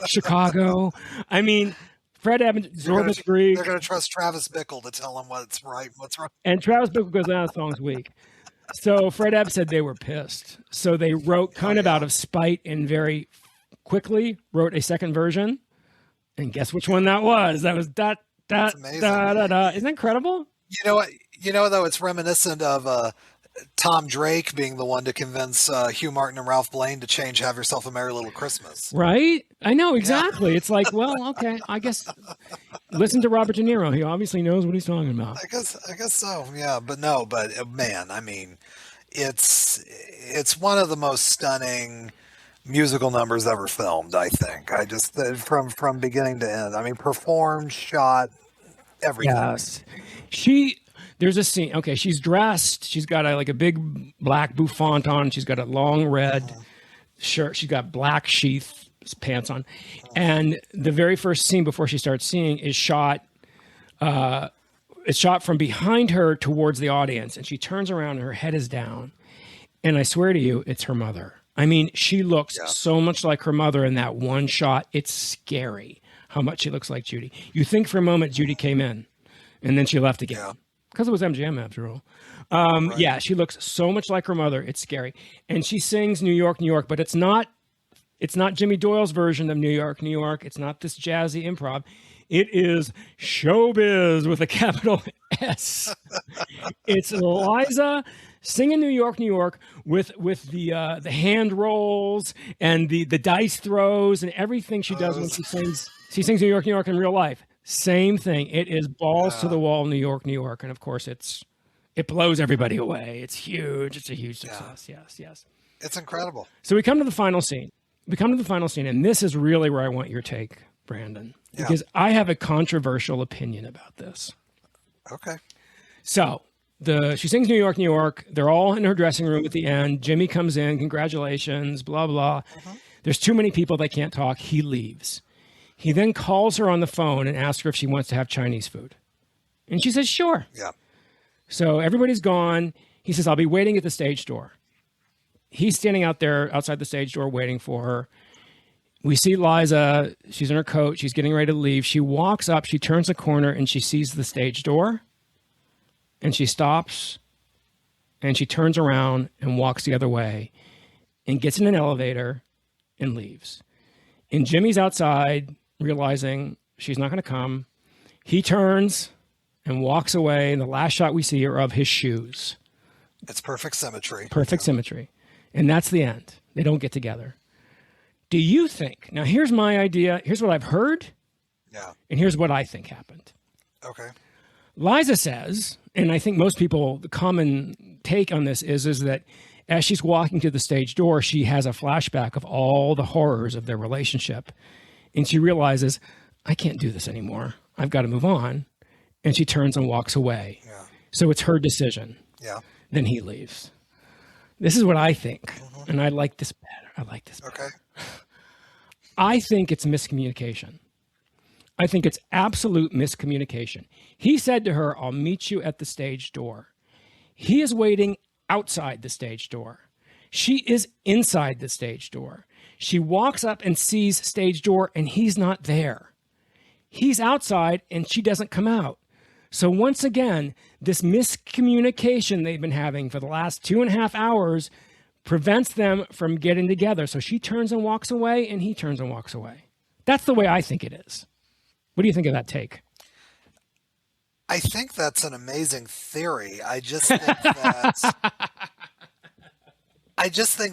Chicago. I mean, Fred Ebb and Zorba's Greek. They're going to trust Travis Bickle to tell them what's right, what's wrong. And Travis Bickle goes, "That song's weak." So Fred Ebb said they were pissed. So they wrote kind of out of spite and very quickly wrote a second version. And guess which one that was? That was da da da da da. Isn't that incredible? You know what? Though it's reminiscent of Tom Drake being the one to convince Hugh Martin and Ralph Blaine to change "Have Yourself a Merry Little Christmas." Right? I know, exactly. Yeah. It's like, well, okay, I guess listen to Robert De Niro. He obviously knows what he's talking about. I guess so. Yeah, but man, I mean, it's one of the most stunning musical numbers ever filmed. I think. I just from beginning to end. I mean, performed, shot, everything. Yes. There's a scene. Okay, she's dressed. She's got a big black bouffant on. She's got a long red shirt. She's got black sheath pants on. And the very first scene before she starts singing is shot. It's shot from behind her towards the audience, and she turns around and her head is down. And I swear to you, it's her mother. I mean, she looks so much like her mother in that one shot. It's scary how much she looks like Judy. You think for a moment Judy came in, and then she left again. Yeah. Because it was MGM after all. Right. Yeah, she looks so much like her mother. It's scary. And she sings New York, New York, but it's not Jimmy Doyle's version of New York, New York. It's not this jazzy improv. It is showbiz with a capital S. It's Liza singing New York, New York with the hand rolls and the dice throws and everything she does when she sings. She sings New York, New York in real life. Same thing. It is balls to the wall, New York, New York. And of course it blows everybody away. It's huge. It's a huge success. Yes. It's incredible. So we come to the final scene. And this is really where I want your take, Brandon, because I have a controversial opinion about this. Okay. So she sings New York, New York. They're all in her dressing room at the end. Jimmy comes in. Congratulations, blah, blah. There's too many people that can't talk. He leaves. He then calls her on the phone and asks her if she wants to have Chinese food. And she says, sure. Yeah. So everybody's gone. He says, I'll be waiting at the stage door. He's standing out there outside the stage door waiting for her. We see Liza. She's in her coat. She's getting ready to leave. She walks up. She turns a corner and she sees the stage door. And she stops. And she turns around and walks the other way and gets in an elevator and leaves. And Jimmy's outside, realizing she's not going to come. He turns and walks away, and the last shot we see are of his shoes. It's perfect symmetry. Perfect symmetry. And that's the end. They don't get together. Do you think, now here's my idea, here's what I've heard, and here's what I think happened. Okay. Liza says, and I think most people, the common take on this is that as she's walking to the stage door, she has a flashback of all the horrors of their relationship. And she realizes, I can't do this anymore. I've got to move on. And she turns and walks away. Yeah. So it's her decision. Yeah. Then he leaves. This is what I think. And I like this better. Okay. I think it's miscommunication. I think it's absolute miscommunication. He said to her, I'll meet you at the stage door. He is waiting outside the stage door. She is inside the stage door. She walks up and sees stage door, and he's not there. He's outside, and she doesn't come out. So once again, this miscommunication they've been having for the last 2.5 hours prevents them from getting together. So she turns and walks away, and he turns and walks away. That's the way I think it is. What do you think of that take? I think that's an amazing theory. I just think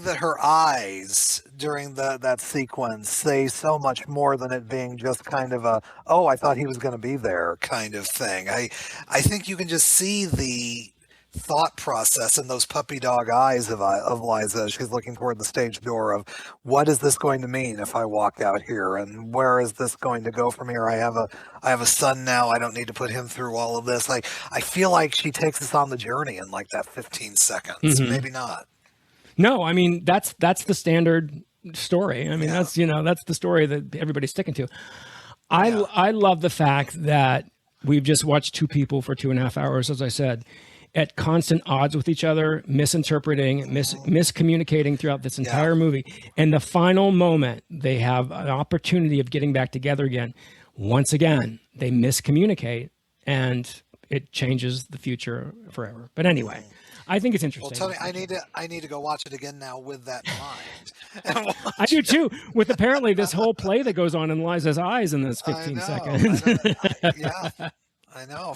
that her eyes during that sequence say so much more than it being just kind of a, oh, I thought he was going to be there kind of thing. I think you can just see the thought process in those puppy dog eyes of Liza as she's looking toward the stage door of, what is this going to mean if I walk out here, and where is this going to go from here? I have a son now. I don't need to put him through all of this. Like, I feel like she takes us on the journey in like that 15 seconds. Maybe not. No, I mean, that's the standard story. I mean, that's the story that everybody's sticking to. I love the fact that we've just watched two people for 2.5 hours, as I said, at constant odds with each other, misinterpreting, miscommunicating throughout this entire movie. And the final moment, they have an opportunity of getting back together again. Once again, they miscommunicate, and it changes the future forever. But anyway, I think it's interesting. Well, Tony, I need to go watch it again now with that in mind. I do too, with apparently this whole play that goes on in Liza's eyes in this 15 seconds. I know.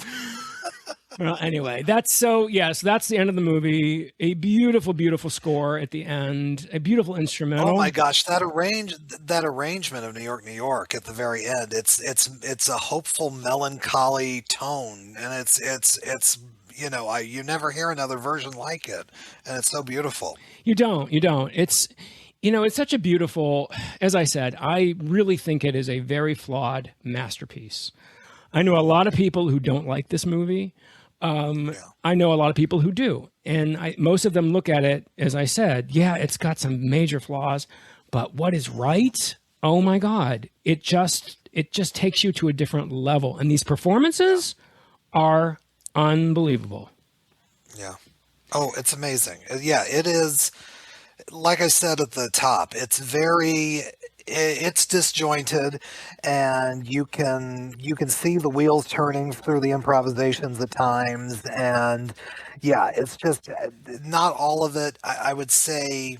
Well, anyway, that's that's the end of the movie. A beautiful, beautiful score at the end. A beautiful instrumental. Oh my gosh, that arrangement of New York, New York at the very end. It's a hopeful, melancholy tone, and it's you never hear another version like it, and it's so beautiful. You don't. It's it's such a beautiful. As I said, I really think it is a very flawed masterpiece. I know a lot of people who don't like this movie. I know a lot of people who do. And most of them look at it, as I said, it's got some major flaws, but what is right? Oh my God. It just takes you to a different level. And these performances are unbelievable. Yeah. Oh, it's amazing. Yeah, it is. Like I said at the top, it's disjointed, and you can see the wheels turning through the improvisations at times, and it's just not all of it. I would say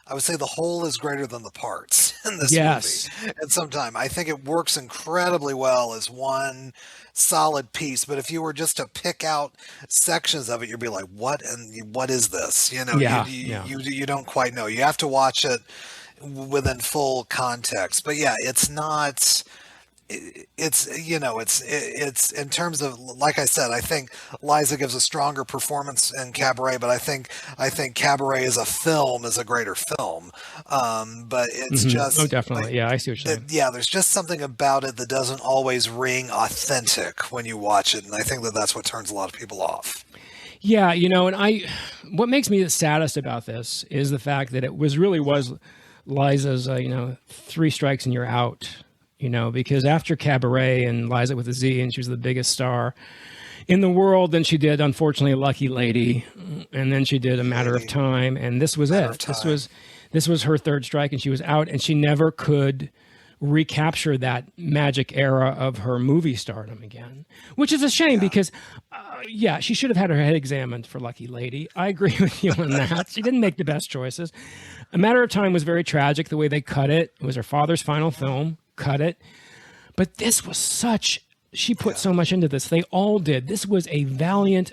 the whole is greater than the parts in this movie. And sometimes I think it works incredibly well as one solid piece. But if you were just to pick out sections of it, you'd be like, "What is this?" You don't quite know. You have to watch it within full context. But it's not. It's in terms of, like I said, I think Liza gives a stronger performance in Cabaret, but I think Cabaret as a film is a greater film. But it's just definitely. I see what you're saying. There's just something about it that doesn't always ring authentic when you watch it, and I think that's what turns a lot of people off. Yeah, and what makes me the saddest about this is the fact that it was Liza's 3 strikes and you're out. Because after Cabaret and Liza with a Z, and she was the biggest star in the world, then she did, unfortunately, Lucky Lady, and then she did A Matter of Time, and this was it. This was her 3rd strike, and she was out, and she never could recapture that magic era of her movie stardom again, which is a shame because, she should have had her head examined for Lucky Lady. I agree with you on that. She didn't make the best choices. A Matter of Time was very tragic, the way they cut it. It was her father's final film. Cut it, but this was she put so much into this. They all did. This was a valiant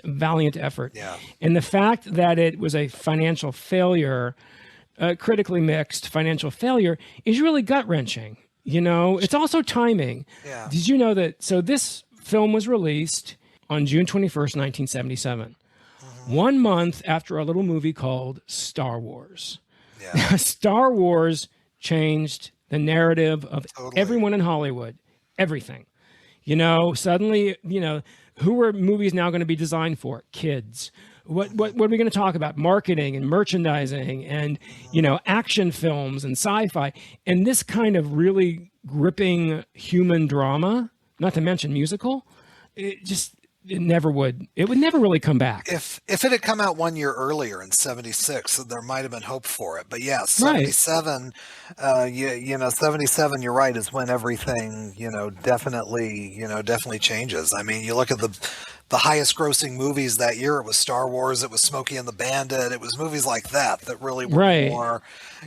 effort. And the fact that it was a financial failure, critically mixed financial failure, is really gut-wrenching. It's also timing. Did you know that? So this film was released on June 21st, 1977, 1 month after a little movie called Star Wars. Star Wars changed the narrative of everyone in Hollywood, everything. Suddenly, who are movies now going to be designed for? Kids. What are we going to talk about? Marketing and merchandising and, action films and sci-fi. And this kind of really gripping human drama, not to mention musical, it never would. It would never really come back. If it had come out 1 year earlier in '76, there might have been hope for it. But 77, 77. You're right, is when everything definitely changes. I mean, you look at the highest grossing movies that year. It was Star Wars. It was Smokey and the Bandit. It was movies like that really were more.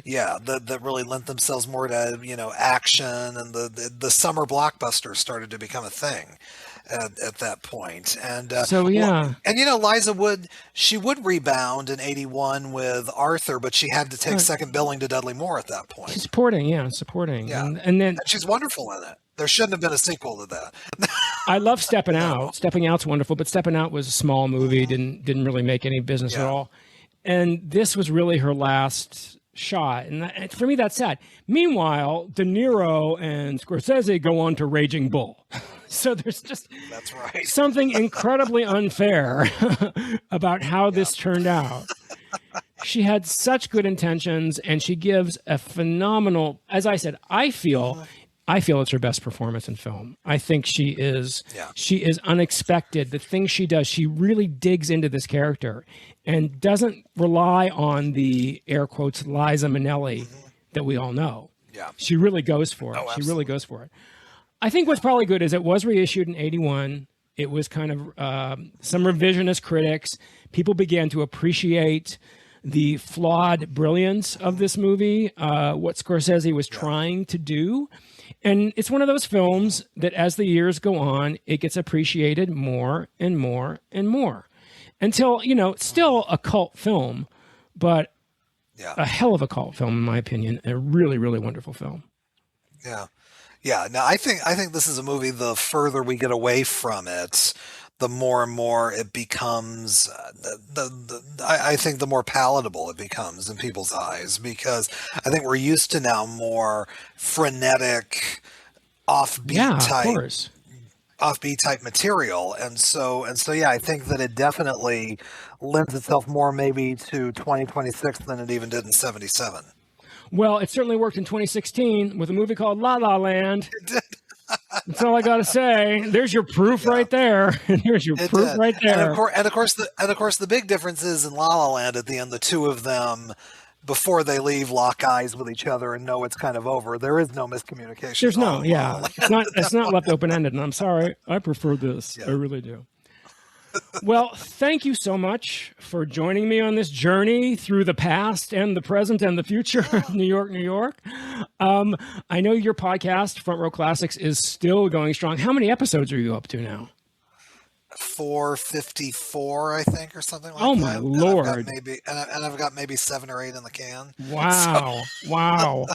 That really lent themselves more to action, and the summer blockbuster started to become a thing at that point. And Liza would rebound in '81 with Arthur, but she had to take second billing to Dudley Moore at that point. She's supporting. And then she's wonderful in it. There shouldn't have been a sequel to that. I love Stepping Out. Stepping Out's wonderful, but Stepping Out was a small movie, didn't really make any business at all. And this was really her last shot. And for me, that's sad. Meanwhile, DeNiro and Scorsese go on to Raging Bull. So there's just something incredibly unfair about how this turned out. She had such good intentions, and she gives a phenomenal, as I said, I feel I feel it's her best performance in film. I think she is unexpected. The things she does, she really digs into this character and doesn't rely on the air quotes Liza Minnelli that we all know. Yeah. She really goes for it. Oh, she really goes for it. I think what's probably good is it was reissued in 1981. It was kind of some revisionist critics. People began to appreciate the flawed brilliance of this movie, what Scorsese was trying to do. And it's one of those films that as the years go on, it gets appreciated more and more and more until, it's still a cult film, but a hell of a cult film, in my opinion. A really, really wonderful film. Yeah. Yeah. No, I think this is a movie, the further we get away from it, the more and more it becomes, I think the more palatable it becomes in people's eyes, because I think we're used to now more frenetic, offbeat type material. And so, yeah, I think that it definitely lends itself more maybe to 2026 than it even did in 77. Well, it certainly worked in 2016 with a movie called La La Land. It did. That's all I got to say. There's your proof right there. There's your proof right there. And of course, the big difference is in La La Land at the end, the two of them, before they leave, lock eyes with each other and know it's kind of over. There is no miscommunication. There's no, it's not left open ended. And I'm sorry, I prefer this. I really do. Well, thank you so much for joining me on this journey through the past and the present and the future of New York, New York. I know your podcast, Front Row Classics, is still going strong. How many episodes are you up to now? 454, I think, or something like that. Oh my Lord. I've got maybe 7 or 8 in the can. Wow. Wow.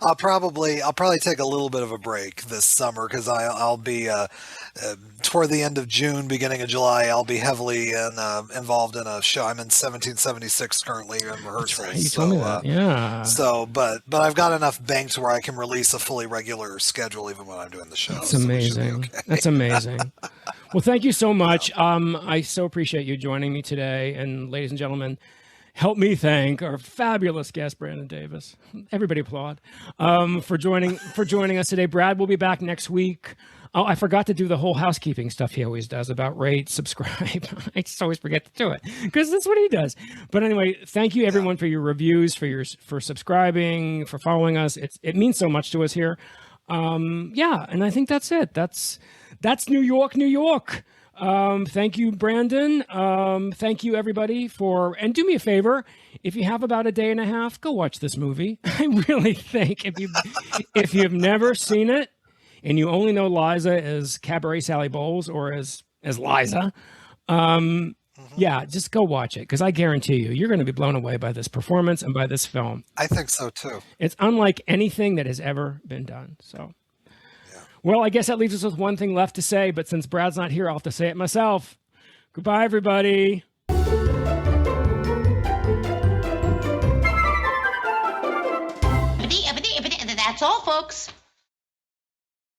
I'll probably take a little bit of a break this summer, because I'll be toward the end of June, beginning of July, I'll be heavily involved in a show. I'm in 1776 currently in rehearsal. Right, you told me that. Yeah. So, but I've got enough banks where I can release a fully regular schedule even when I'm doing the show. That's amazing. Okay. That's amazing. Well, thank you so much. I so appreciate you joining me today. And ladies and gentlemen, help me thank our fabulous guest, Brandon Davis. Everybody applaud for joining us today. Brad will be back next week. Oh, I forgot to do the whole housekeeping stuff he always does about rate, subscribe. I just always forget to do it because that's what he does. But anyway, thank you everyone for your reviews, for subscribing, for following us. It means so much to us here. And I think that's it. That's New York, New York. Thank you, Brandon. Thank you, everybody, and do me a favor. If you have about a day and a half, go watch this movie. I really think if you've never seen it and you only know Liza as Cabaret Sally Bowles or as Liza, just go watch it, because I guarantee you're going to be blown away by this performance and by this film. I think so, too. It's unlike anything that has ever been done. So. Well, I guess that leaves us with one thing left to say, but since Brad's not here, I'll have to say it myself. Goodbye, everybody. That's all, folks.